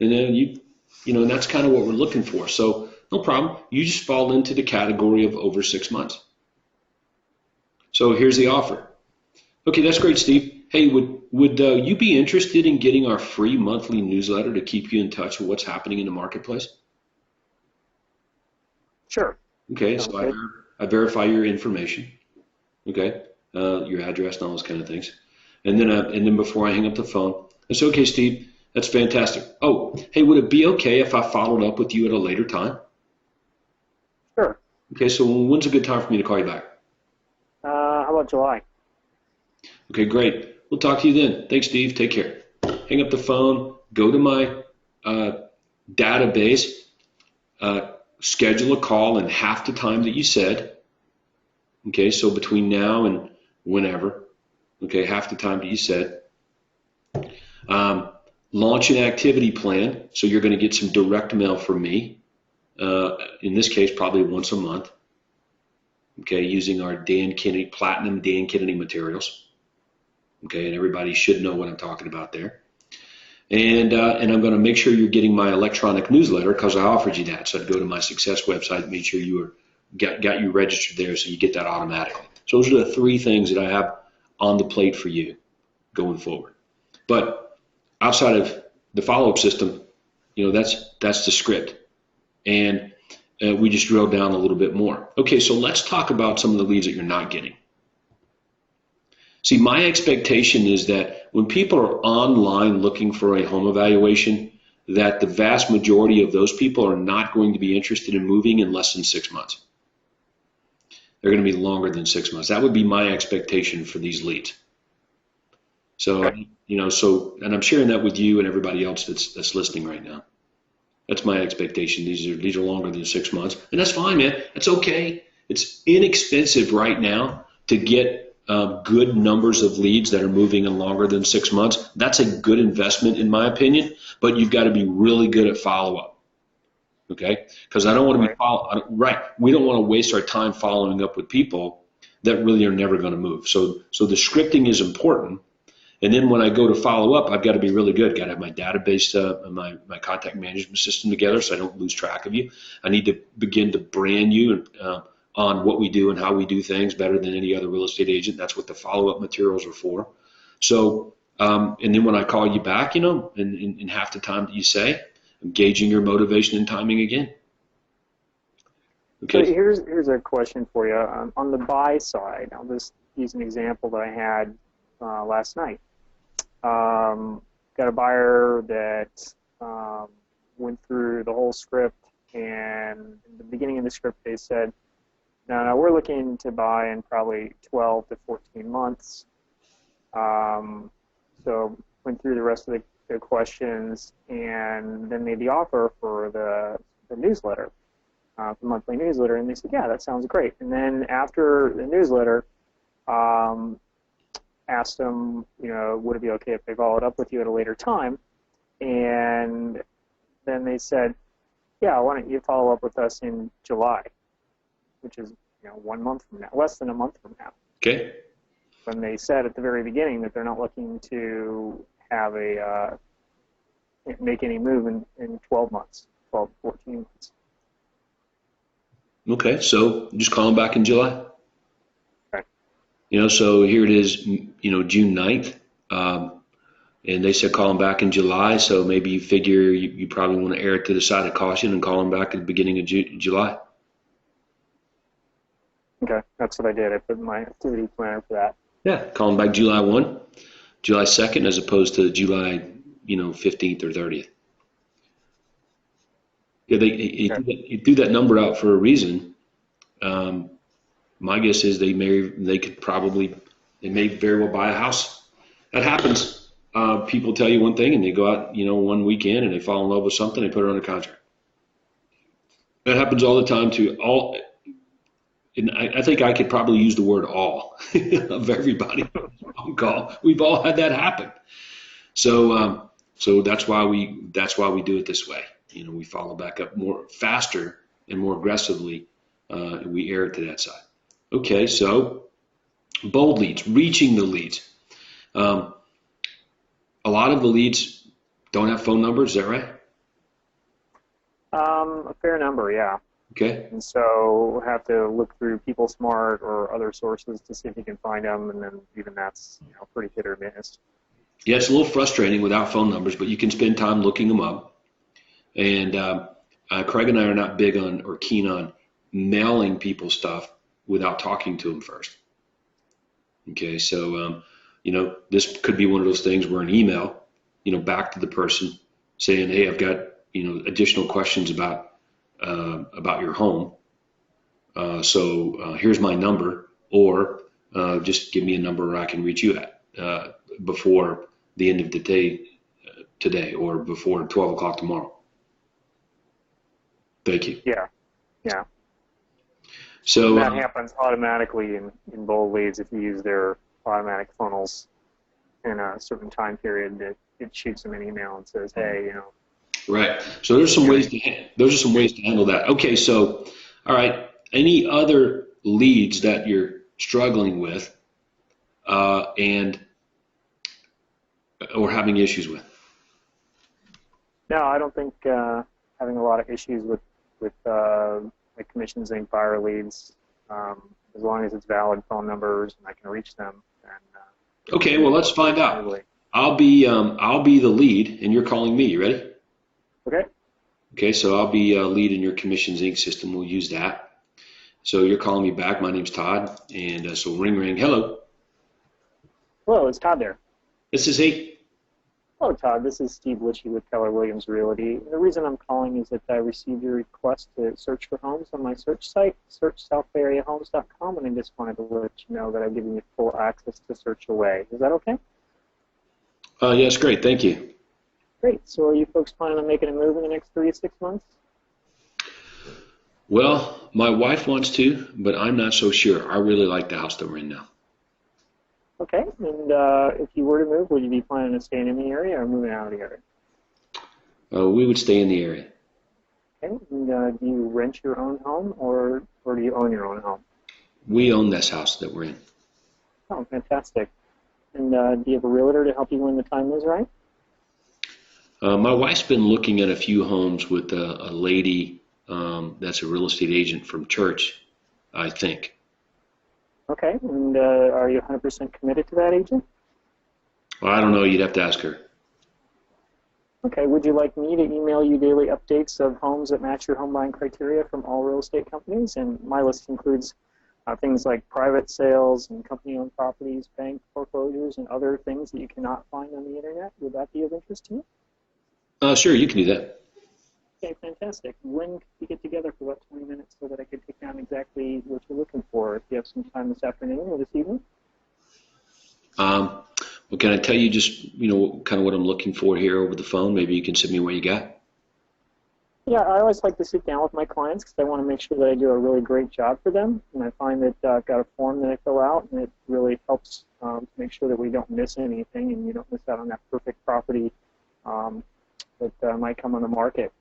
and then and that's kind of what we're looking for. So no problem. You just fall into the category of over 6 months. So here's the offer. Okay, that's great, Steve. Hey, would you be interested in getting our free monthly newsletter to keep you in touch with what's happening in the marketplace? Sure. Okay, so I verify your information. Okay, your address and all those kind of things, and then before I hang up the phone, I say, okay, Steve, that's fantastic. Oh, hey, would it be okay if I followed up with you at a later time? Sure. Okay, so when's a good time for me to call you back? How about July? Okay, great. We'll talk to you then. Thanks, Steve. Take care. Hang up the phone. Go to my database. Schedule a call in half the time that you said. Okay, so between now and whenever. Okay, half the time that you said. Launch an activity plan. So you're going to get some direct mail from me. In this case, probably once a month. Okay, using our Platinum Dan Kennedy materials. Okay, and everybody should know what I'm talking about there. And I'm going to make sure you're getting my electronic newsletter because I offered you that. So I'd go to my Success website, make sure you got you registered there, so you get that automatically. So those are the three things that I have on the plate for you going forward. But outside of the follow-up system, that's the script, and we just drilled down a little bit more. Okay, so let's talk about some of the leads that you're not getting. See, my expectation is that when people are online looking for a home evaluation, that the vast majority of those people are not going to be interested in moving in less than 6 months. They're going to be longer than 6 months. That would be my expectation for these leads. So, Okay. And I'm sharing that with you and everybody else that's listening right now. That's my expectation. These are longer than 6 months, and that's fine, man. It's okay. It's inexpensive right now to get good numbers of leads that are moving in longer than 6 months. That's a good investment, in my opinion. But you've got to be really good at follow-up. Okay, because I don't want to be we don't want to waste our time following up with people that really are never going to move. So the scripting is important. And then when I go to follow up, I've got to be really good. Got to have my database, my contact management system together so I don't lose track of you. I need to begin to brand you on what we do and how we do things better than any other real estate agent. That's what the follow-up materials are for. So, and then when I call you back, in half the time that you say, I'm gauging your motivation and timing again. So Okay. here's a question for you. On the buy side, I'll just use an example that I had last night. Got a buyer that went through the whole script, and in the beginning of the script they said, no, we're looking to buy in probably 12 to 14 months. So went through the rest of the questions and then made the offer for the newsletter, the monthly newsletter, and they said, yeah, that sounds great. And then after the newsletter, asked them, would it be okay if they followed up with you at a later time? And then they said, yeah, why don't you follow up with us in July, which is 1 month from now, less than a month from now. Okay. When they said at the very beginning that they're not looking to have make any move in 12 months, 12 to 14 months. Okay. So just call them back in July. Okay. So here it is, June 9th, and they said call them back in July. So maybe you figure you probably want to err to the side of caution and call them back at the beginning of July. Okay, that's what I did. I put in my activity planner for that. Yeah, call them back July 1, July 2nd, as opposed to July, 15th or 30th. Yeah, you threw that number out for a reason. My guess is they may very well buy a house. That happens. People tell you one thing and they go out, one weekend and they fall in love with something, they put it under contract. That happens all the time too. And I think I could probably use the word all of everybody on call. We've all had that happen. So that's why we do it this way. We follow back up more faster and more aggressively. We err to that side. Okay, so bold leads, reaching the leads. A lot of the leads don't have phone numbers. Is that right? A fair number, yeah. Okay. And so we'll have to look through PeopleSmart or other sources to see if you can find them, and then even that's pretty hit or miss. Yeah, it's a little frustrating without phone numbers, but you can spend time looking them up. And Craig and I are not big on or keen on mailing people stuff without talking to them first. Okay, so this could be one of those things where an email, back to the person saying, hey, I've got additional questions about your home. So here's my number, or just give me a number I can reach you at before the end of the day today, or before 12 o'clock tomorrow. Thank you. Yeah. So that happens automatically in bold leads if you use their automatic funnels in a certain time period that it shoots them an email and says, hey, Right. So there's some ways to those are some ways to handle that. Okay. So, all right. Any other leads that you're struggling with, and or having issues with? no, I don't think having a lot of issues with like commissions and buyer leads, as long as it's valid phone numbers and I can reach them. And Okay. Well, let's find out. I'll be the lead, and you're calling me. You ready? Okay. Okay. So I'll be lead in your Commissions Inc. system. We'll use that. So you're calling me back. My name's Todd, and so ring ring. Hello. Hello, it's Todd there. This is he. Hello, Todd. This is Steve Litchie with Keller Williams Realty. And the reason I'm calling is that I received your request to search for homes on my search site, searchsouthbayareahomes.com, and I just wanted to let you know that I've given you full access to search away. Is that okay? Yes, great. Thank you. Great. So are you folks planning on making a move in the next 3 to 6 months? Well, my wife wants to, but I'm not so sure. I really like the house that we're in now. Okay. And if you were to move, would you be planning on staying in the area or moving out of the area? We would stay in the area. Okay. And do you rent your own home or do you own your own home? We own this house that we're in. Oh, fantastic. And do you have a realtor to help you when the time is right? My wife's been looking at a few homes with a lady that's a real estate agent from church, I think. Okay. And are you 100% committed to that agent? Well, I don't know. You'd have to ask her. Okay. Would you like me to email you daily updates of homes that match your home buying criteria from all real estate companies? And my list includes things like private sales and company-owned properties, bank foreclosures, and other things that you cannot find on the internet. Would that be of interest to you? Sure, you can do that. Okay, fantastic. When could we get together for about 20 minutes so that I could take down exactly what you're looking for? If you have some time this afternoon or this evening? Well, can I tell you just, kind of what I'm looking for here over the phone? Maybe you can send me what you got. Yeah, I always like to sit down with my clients because I want to make sure that I do a really great job for them. And I find that I've got a form that I fill out, and it really helps to make sure that we don't miss anything and you don't miss out on that perfect property that might come on the market.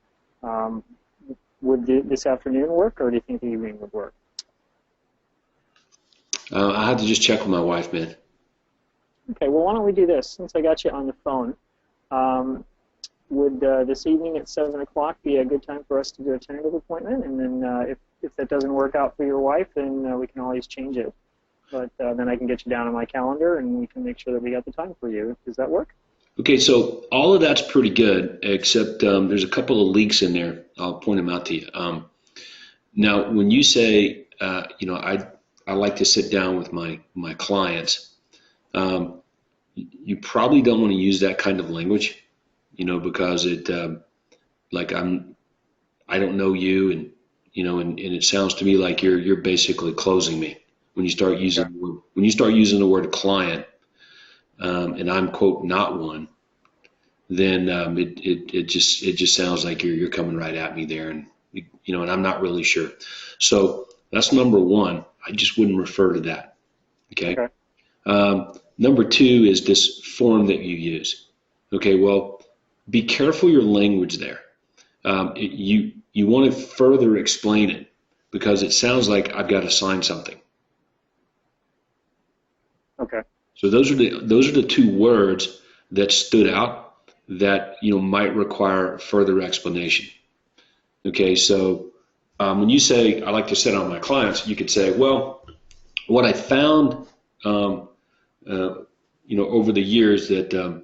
Would this afternoon work, or do you think the evening would work? I have to just check with my wife, man. Okay, well, why don't we do this? Since I got you on the phone, would this evening at 7 o'clock be a good time for us to do a tentative appointment? And then if that doesn't work out for your wife, then we can always change it. But then I can get you down on my calendar, and we can make sure that we got the time for you. Does that work? Okay, so all of that's pretty good, except there's a couple of leaks in there. I'll point them out to you. Now, when you say, I like to sit down with my clients, you probably don't want to use that kind of language, because it, I don't know you, and and it sounds to me like you're basically closing me when you start using the word client. And I'm quote not one, then it just sounds like you're coming right at me there, and and I'm not really sure. So that's number one. I just wouldn't refer to that. Okay. Number two is this form that you use. Okay. Well, be careful your language there. You want to further explain it because it sounds like I've got to sign something. Okay. So those are the two words that stood out that might require further explanation. Okay, so when you say I like to sit on my clients, you could say, well, what I found, over the years that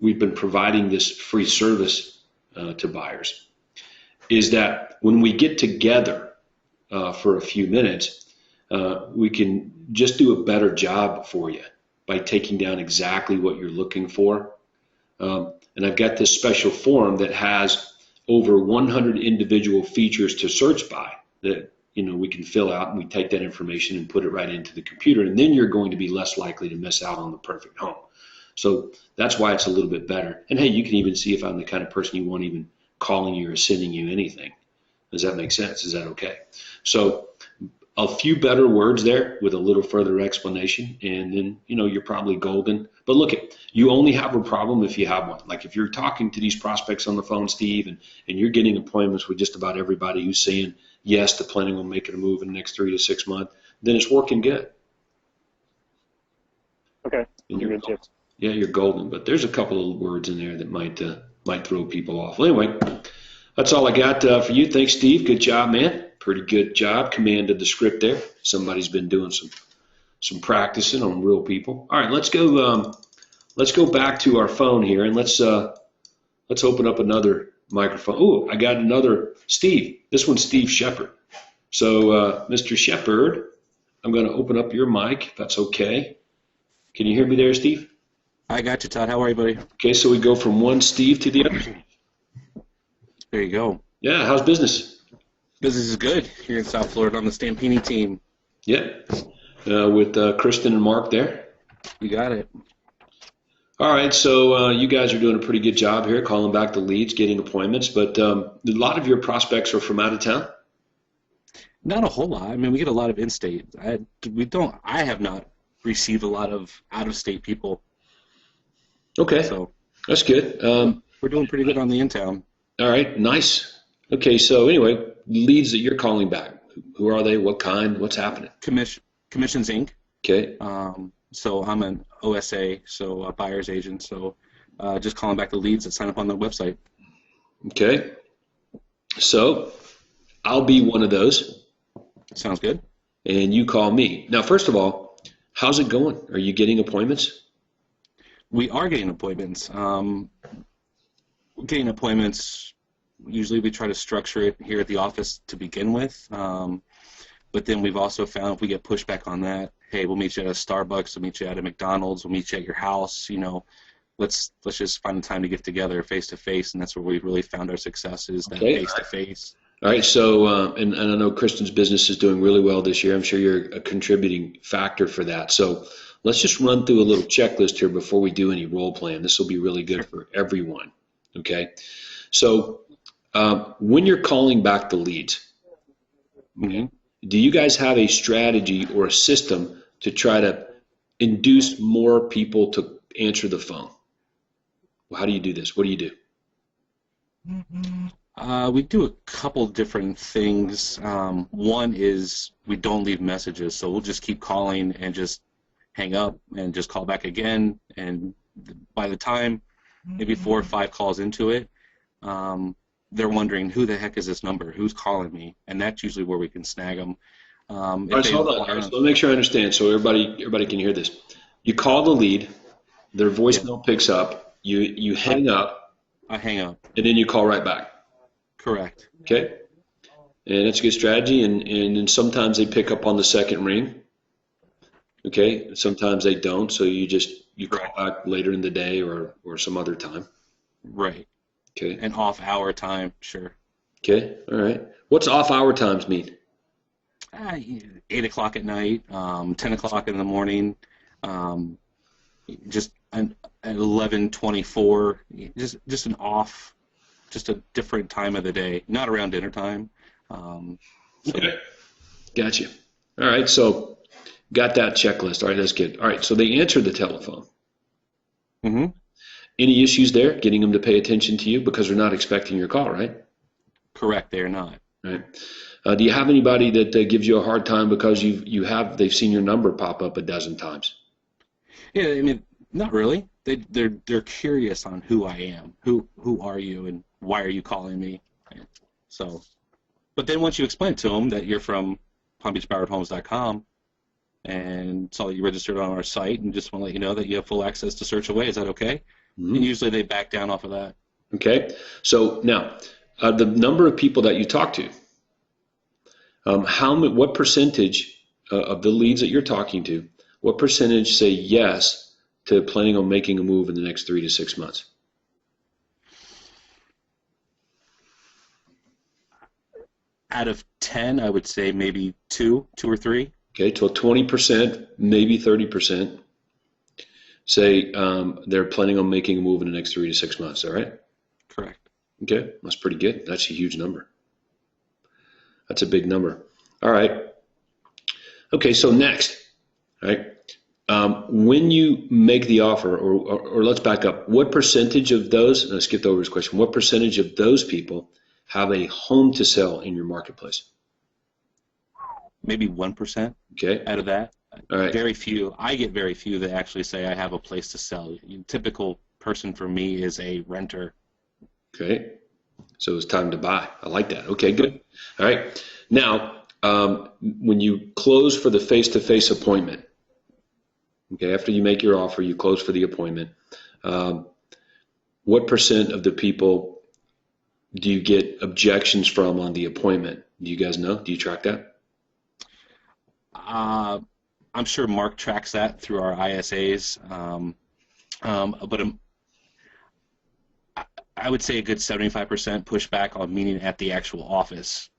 we've been providing this free service to buyers, is that when we get together for a few minutes, we can just do a better job for you by taking down exactly what you're looking for. And I've got this special form that has over 100 individual features to search by that we can fill out, and we take that information and put it right into the computer, and then you're going to be less likely to miss out on the perfect home. So that's why it's a little bit better. And hey, you can even see if I'm the kind of person you want even calling you or sending you anything. Does that make sense? Is that okay? So a few better words there with a little further explanation, and then you're probably golden. But look, you only have a problem if you have one. Like if you're talking to these prospects on the phone, Steve, and you're getting appointments with just about everybody who's saying yes to planning on making a move in the next 3 to 6 months, then it's working good. Okay. And you're golden. But there's a couple of words in there that might throw people off. Well, anyway, that's all I got for you. Thanks, Steve. Good job, man. Pretty good job. Commanded the script there. Somebody's been doing some practicing on real people. All right, let's go back to our phone here, and let's open up another microphone. Oh, I got another Steve. This one's Steve Shepard. So, Mr. Shepard, I'm going to open up your mic, if that's okay. Can you hear me there, Steve? I got you, Todd. How are you, buddy? Okay, so we go from one Steve to the other. There you go. Yeah, how's business? Business is good here in South Florida on the Stampini team. Yeah, with Kristen and Mark there. You got it. All right, so you guys are doing a pretty good job here, calling back the leads, getting appointments, but a lot of your prospects are from out of town? Not a whole lot. I mean, we get a lot of in-state. I have not received a lot of out-of-state people. Okay, so that's good. We're doing pretty good on the in-town. All right, nice. Okay, so anyway, leads that you're calling back, who are they, what kind, what's happening? Commissions Inc. Okay. So I'm an OSA, so a buyer's agent, so just calling back the leads that sign up on the website. Okay. So I'll be one of those. Sounds good. And you call me. Now, first of all, how's it going? Are you getting appointments? We are getting appointments. Usually we try to structure it here at the office to begin with, but then we've also found if we get pushback on that, hey, we'll meet you at a Starbucks, we'll meet you at a McDonald's, we'll meet you at your house, let's just find the time to get together face to face, and that's where we've really found our success is that face to face. All right, so and I know Kristen's business is doing really well this year. I'm sure you're a contributing factor for that. So let's just run through a little checklist here before we do any role playing. This will be really good for everyone. Okay, so when you're calling back the leads, do you guys have a strategy or a system to try to induce more people to answer the phone? Well, how do you do this? What do you do? We do a couple different things. One is we don't leave messages, so we'll just keep calling and just hang up and just call back again. And by the time maybe 4 or 5 calls into it, they're wondering, who the heck is this number? Who's calling me? And that's usually where we can snag them. All right, so hold on. So let me make sure I understand so everybody can hear this. You call the lead, their voicemail picks up, you hang up. I hang up. And then you call right back. Correct. Okay. And that's a good strategy, and sometimes they pick up on the second ring. Okay. Sometimes they don't, so you call back later in the day or some other time. Right. Okay. And off hour time, sure. Okay. All right. What's off hour times mean? 8 o'clock at night, 10 o'clock in the morning, just at 11:24, just an off, just a different time of the day, not around dinner time. Okay. Gotcha. All right. So got that checklist. All right. That's good. All right. So they answer the telephone. Mm-hmm. Any issues there, getting them to pay attention to you because they're not expecting your call, right? Correct, they are not. Right. Do you have anybody that gives you a hard time because they've seen your number pop up a dozen times? Yeah, I mean, not really. They're curious on who I am. Who are you, and why are you calling me? So, but then once you explain to them that you're from PalmBeachBallardHomes.com and saw that you registered on our site and just want to let you know that you have full access to search away, is that okay? Mm-hmm. And usually they back down off of that. Okay. So now, the number of people that you talk to, what percentage of the leads that you're talking to, what percentage say yes to planning on making a move in the next 3 to 6 months? Out of 10, I would say maybe 2 or 3. Okay, so 20%, maybe 30%. Say they're planning on making a move in the next 3 to 6 months, all right? Correct. Okay, that's pretty good. That's a huge number. That's a big number. All right. Okay, so next, right? When you make the offer, or let's back up, what percentage of those, and I skipped over this question, what percentage of those people have a home to sell in your marketplace? Maybe 1% Okay, out of that. all right, Very few. I get very few that actually say I have a place to sell. Typical person for me is a renter. okay. So it's time to buy. I like that. Okay, good. All right. Now, when you close for the face-to-face appointment, okay, after you make your offer, you close for the appointment. What percent of the people do you get objections from on the appointment? Do you guys know? Do you track that? I'm sure Mark tracks that through our ISAs, but I would say a good 75% pushback on meeting at the actual office.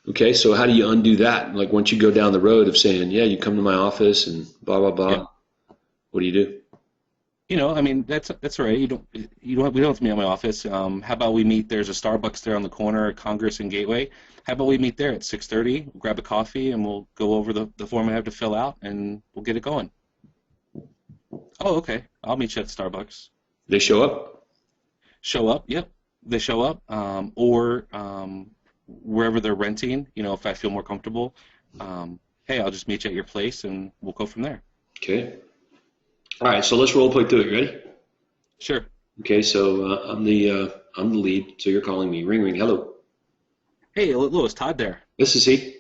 Okay, so how do you undo that? Like once you go down the road of saying, yeah, you come to my office and blah, blah, blah, Yeah. what do you do? I mean, that's all right. We don't have to meet at my office. How about we meet? There's a Starbucks there on the corner, Congress and Gateway. How about we meet there at 6:30? We'll grab a coffee and we'll go over the form I have to fill out and we'll get it going. Oh, okay. I'll meet you at Starbucks. They show up? Show up. Yep, they show up. Or wherever they're renting. If I feel more comfortable, hey, I'll just meet you at your place and we'll go from there. Okay. All right, so let's role play through it. Ready? Sure. Okay, so I'm the lead, so you're calling me. Ring, ring. Hello. Hey, Louis, Todd there. This is he.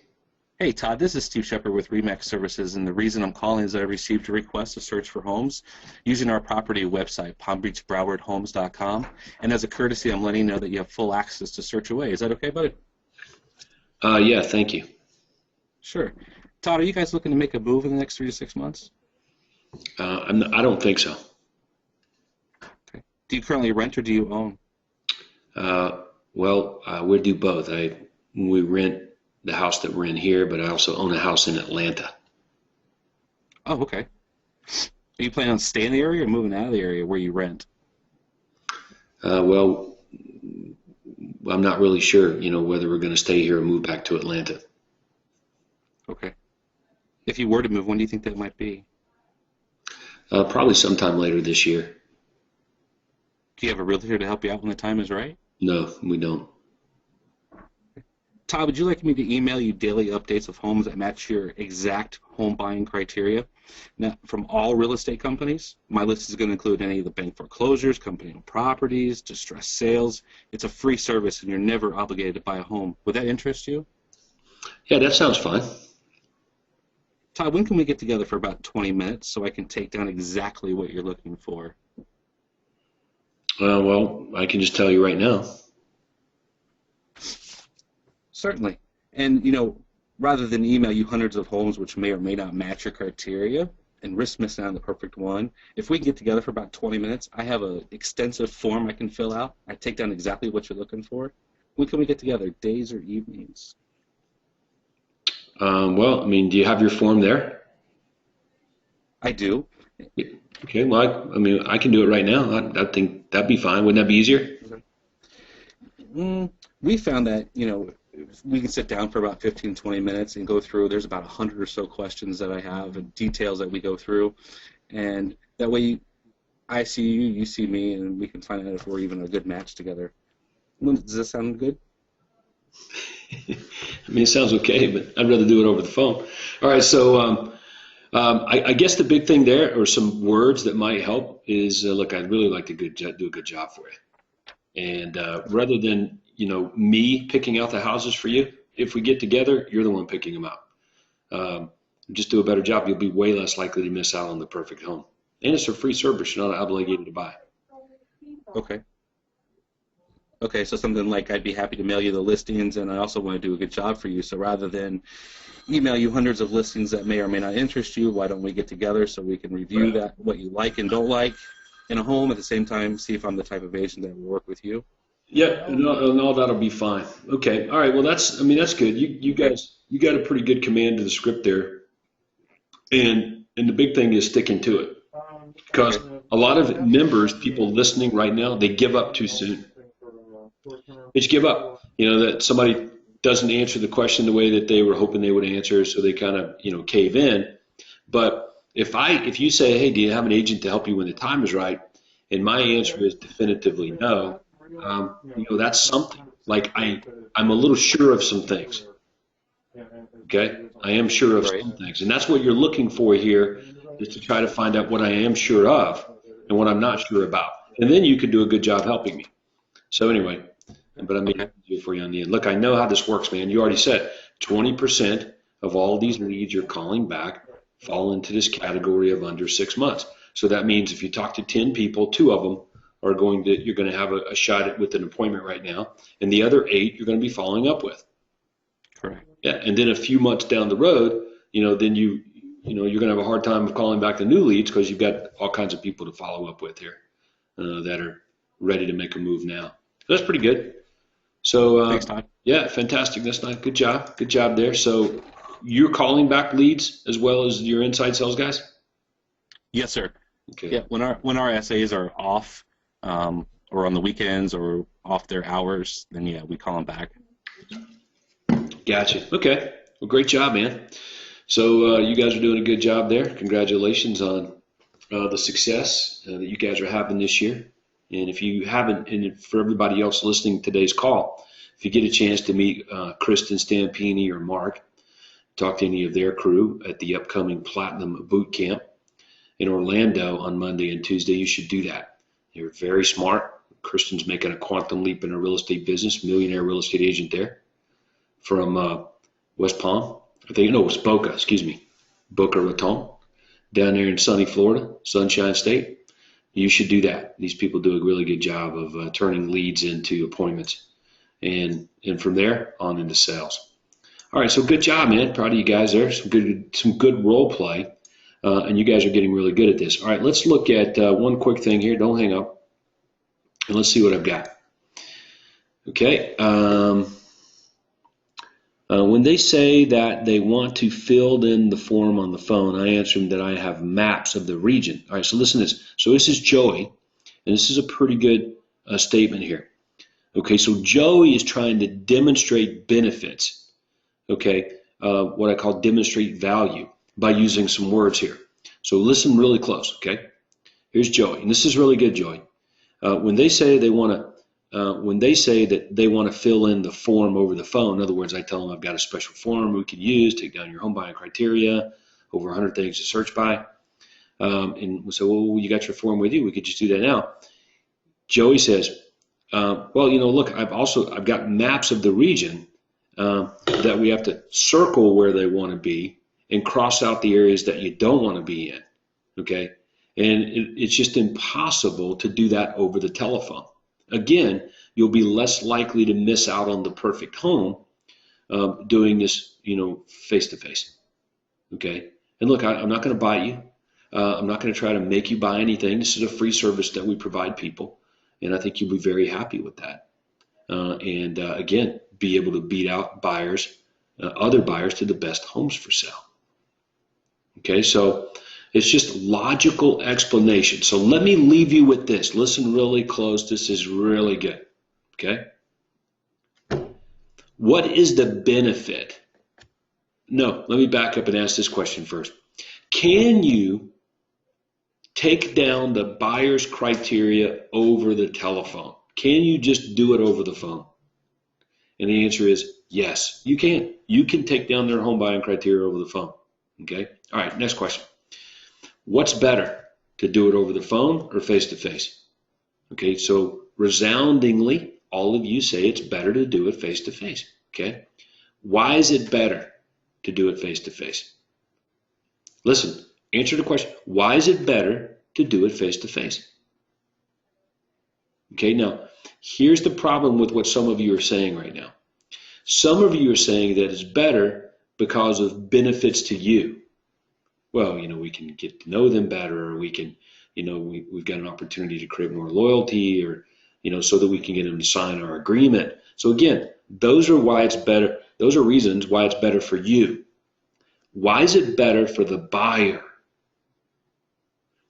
Hey, Todd, this is Steve Shepard with Remax Services, and the reason I'm calling is that I received a request to search for homes using our property website, PalmBeachBrowardHomes.com, and as a courtesy, I'm letting you know that you have full access to search away. Is that okay, buddy? Yeah, thank you. Sure. Todd, are you guys looking to make a move in the next 3 to 6 months? I don't think so. Okay. Do you currently rent or do you own? Well, we do both. We rent the house that we're in here, but I also own a house in Atlanta. Oh, okay. Are you planning on staying in the area or moving out of the area where you rent? Well, I'm not really sure, whether we're going to stay here or move back to Atlanta. Okay. If you were to move, when do you think that might be? Probably sometime later this year. Do you have a realtor to help you out when the time is right? No, we don't. Todd, would you like me to email you daily updates of homes that match your exact home buying criteria? Now, from all real estate companies, my list is going to include any of the bank foreclosures, company-owned properties, distressed sales. It's a free service, and you're never obligated to buy a home. Would that interest you? Yeah, that sounds fine. Todd, when can we get together for about 20 minutes so I can take down exactly what you're looking for? Well, I can just tell you right now. Certainly. And, rather than email you hundreds of homes which may or may not match your criteria and risk missing out on the perfect one, if we get together for about 20 minutes, I have an extensive form I can fill out. I take down exactly what you're looking for. When can we get together, days or evenings? Well, do you have your form there? I do. Okay, well, I can do it right now. I think that'd be fine. Wouldn't that be easier? We found that, we can sit down for about 15, 20 minutes and go through. There's about 100 or so questions that I have and details that we go through. And that way I see you, you see me, and we can find out if we're even a good match together. Does this sound good? It sounds okay, but I'd rather do it over the phone. All right, so I guess the big thing there, or some words that might help, is look, I'd really like to do a good job for you. And rather than me picking out the houses for you, if we get together, you're the one picking them out. Just do a better job. You'll be way less likely to miss out on the perfect home. And it's a free service. You're not obligated to buy. Okay. Okay, so something like I'd be happy to mail you the listings, and I also want to do a good job for you. So rather than email you hundreds of listings that may or may not interest you, why don't we get together so we can review that, what you like and don't like in a home, at the same time see if I'm the type of agent that will work with you? Yeah, no, that'll be fine. Okay, all right. Well, that's good. You guys, you got a pretty good command of the script there, and the big thing is sticking to it, because a lot of members, people listening right now, they give up too soon. They just give up. That somebody doesn't answer the question the way that they were hoping they would answer, so they kind of, cave in. But if you say, hey, do you have an agent to help you when the time is right? And my answer is definitively no. That's something. Like I'm a little sure of some things. Okay, I am sure of Right. some things, and that's what you're looking for here, is to try to find out what I am sure of and what I'm not sure about, and then you could do a good job helping me. So anyway, but I made Okay. it easier for you on the end. Look, I know how this works, man. You already said 20% of all these leads you're calling back fall into this category of under 6 months. So that means if you talk to 10 people, 2 of them you're going to have a shot at with an appointment right now, and the other 8 you're going to be following up with. Correct. Yeah, and then a few months down the road, then you're going to have a hard time of calling back the new leads because you've got all kinds of people to follow up with here that are ready to make a move now. So that's pretty good. So Thanks, Todd. yeah, fantastic. That's not good job. Good job there. So you're calling back leads as well as your inside sales guys. Yes, sir. Okay. Yeah, when our SAs are off, or on the weekends or off their hours, then yeah, we call them back. Gotcha. Okay. Well, great job, man. So you guys are doing a good job there. Congratulations on the success that you guys are having this year. And if you haven't, and for everybody else listening to today's call, if you get a chance to meet Kristen Stampini or Mark, talk to any of their crew at the upcoming Platinum Boot Camp in Orlando on Monday and Tuesday, you should do that. They're very smart. Kristen's making a quantum leap in her real estate business, millionaire real estate agent there from West Palm. I think, no, it's Boca, excuse me. Boca Raton, down there in sunny Florida, Sunshine State. You should do that. These people do a really good job of turning leads into appointments, and from there on into sales. All right, so good job, man. Proud of you guys there. Some good role play, and you guys are getting really good at this. All right, let's look at one quick thing here. Don't hang up, and let's see what I've got. Okay. When they say that they want to fill in the form on the phone, I answer them that I have maps of the region. All right, so listen to this. So this is Joey, and this is a pretty good statement here. Okay, so Joey is trying to demonstrate benefits, okay, what I call demonstrate value by using some words here. So listen really close, okay? Here's Joey, and this is really good, Joey. When they say that they want to fill in the form over the phone, in other words, I tell them I've got a special form we can use, take down your home buying criteria, over 100 things to search by. And we say, well, you got your form with you. We could just do that now. Joey says, well, look, I've got maps of the region that we have to circle where they want to be and cross out the areas that you don't want to be in. Okay. And it's just impossible to do that over the telephone. Again, you'll be less likely to miss out on the perfect home doing this, face-to-face. Okay? And look, I'm not going to bite you. I'm not going to try to make you buy anything. This is a free service that we provide people, and I think you'll be very happy with that. And again, be able to beat out other buyers to the best homes for sale. Okay, so it's just logical explanation. So let me leave you with this. Listen really close. This is really good. Okay? What is the benefit? No, let me back up and ask this question first. Can you take down the buyer's criteria over the telephone? Can you just do it over the phone? And the answer is yes, you can. You can take down their home buying criteria over the phone. Okay? All right, next question. What's better, to do it over the phone or face-to-face? Okay, so resoundingly, all of you say it's better to do it face-to-face. Okay, why is it better to do it face-to-face? Listen, answer the question. Why is it better to do it face-to-face? Okay, now, here's the problem with what some of you are saying right now. Some of you are saying that it's better because of benefits to you. Well, we can get to know them better, or we can, we've got an opportunity to create more loyalty, or, so that we can get them to sign our agreement. So again, those are why it's better. Those are reasons why it's better for you. Why is it better for the buyer?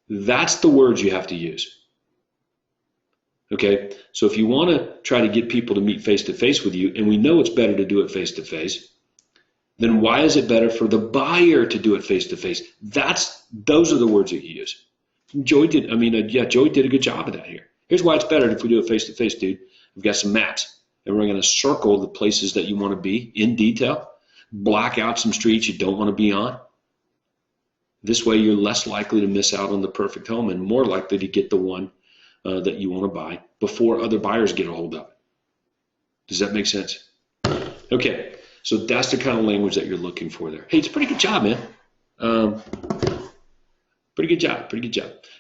That's the words you have to use. Okay, so if you want to try to get people to meet face to face with you, and we know it's better to do it face to face, then why is it better for the buyer to do it face to face? Those are the words that you use. Joey did a good job of that here. Here's why it's better if we do it face to face, dude. We've got some maps, and we're going to circle the places that you want to be in detail, block out some streets you don't want to be on. This way, you're less likely to miss out on the perfect home and more likely to get the one that you want to buy before other buyers get a hold of it. Does that make sense? Okay, so that's the kind of language that you're looking for there. Hey, it's a pretty good job, man. Pretty good job.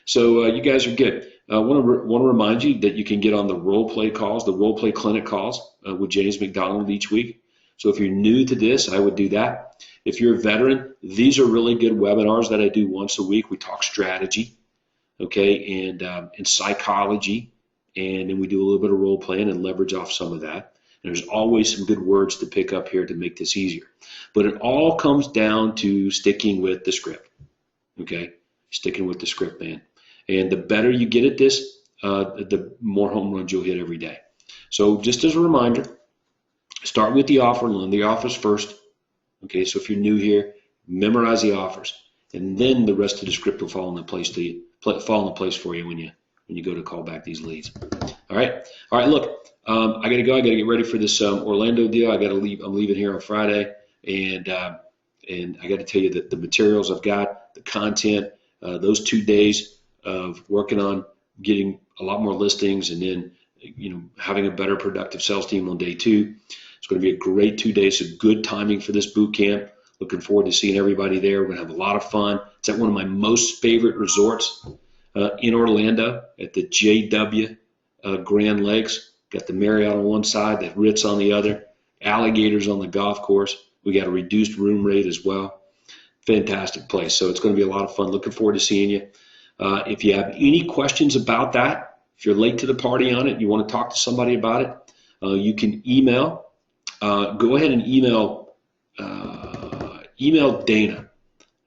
So you guys are good. I want to remind you that you can get on the role play calls, the role play clinic calls with James McDonald each week. So if you're new to this, I would do that. If you're a veteran, these are really good webinars that I do once a week. We talk strategy, okay, and psychology, and then we do a little bit of role playing and leverage off some of that. And there's always some good words to pick up here to make this easier. But it all comes down to sticking with the script, okay? Sticking with the script, man. And the better you get at this, the more home runs you'll hit every day. So just as a reminder, start with the offer, learn the offers first. Okay, so if you're new here, memorize the offers, and then the rest of the script will fall into place for you when you go to call back these leads. All right. Look, I got to go. I got to get ready for this Orlando deal. I got to leave. I'm leaving here on Friday, and I got to tell you that the materials I've got, the content, those 2 days of working on getting a lot more listings, and then having a better productive sales team on day 2. It's going to be a great 2 days of good timing for this boot camp. Looking forward to seeing everybody there. We're going to have a lot of fun. It's at one of my most favorite resorts in Orlando at the JW Grand Lakes. Got the Marriott on one side, the Ritz on the other, alligators on the golf course. We got a reduced room rate as well. Fantastic place. So it's going to be a lot of fun. Looking forward to seeing you. If you have any questions about that, if you're late to the party on it, you want to talk to somebody about it, you can email. Go ahead and email Dana,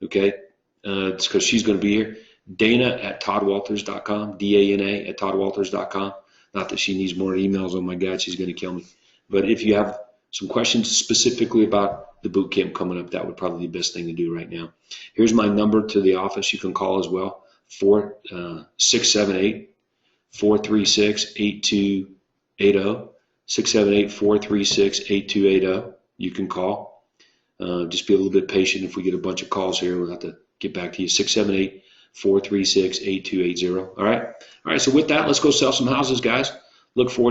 okay? It's because she's going to be here. Dana@toddwalters.com, DANA at toddwalters.com. Not that she needs more emails. Oh my God, she's going to kill me. But if you have some questions specifically about the boot camp coming up, that would probably be the best thing to do right now. Here's my number to the office. You can call as well, 678-436-8280. 678-436-8280. You can call. Just be a little bit patient. If we get a bunch of calls here, we'll have to get back to you. 678-436-8280. All right. So with that, let's go sell some houses, guys. Look forward to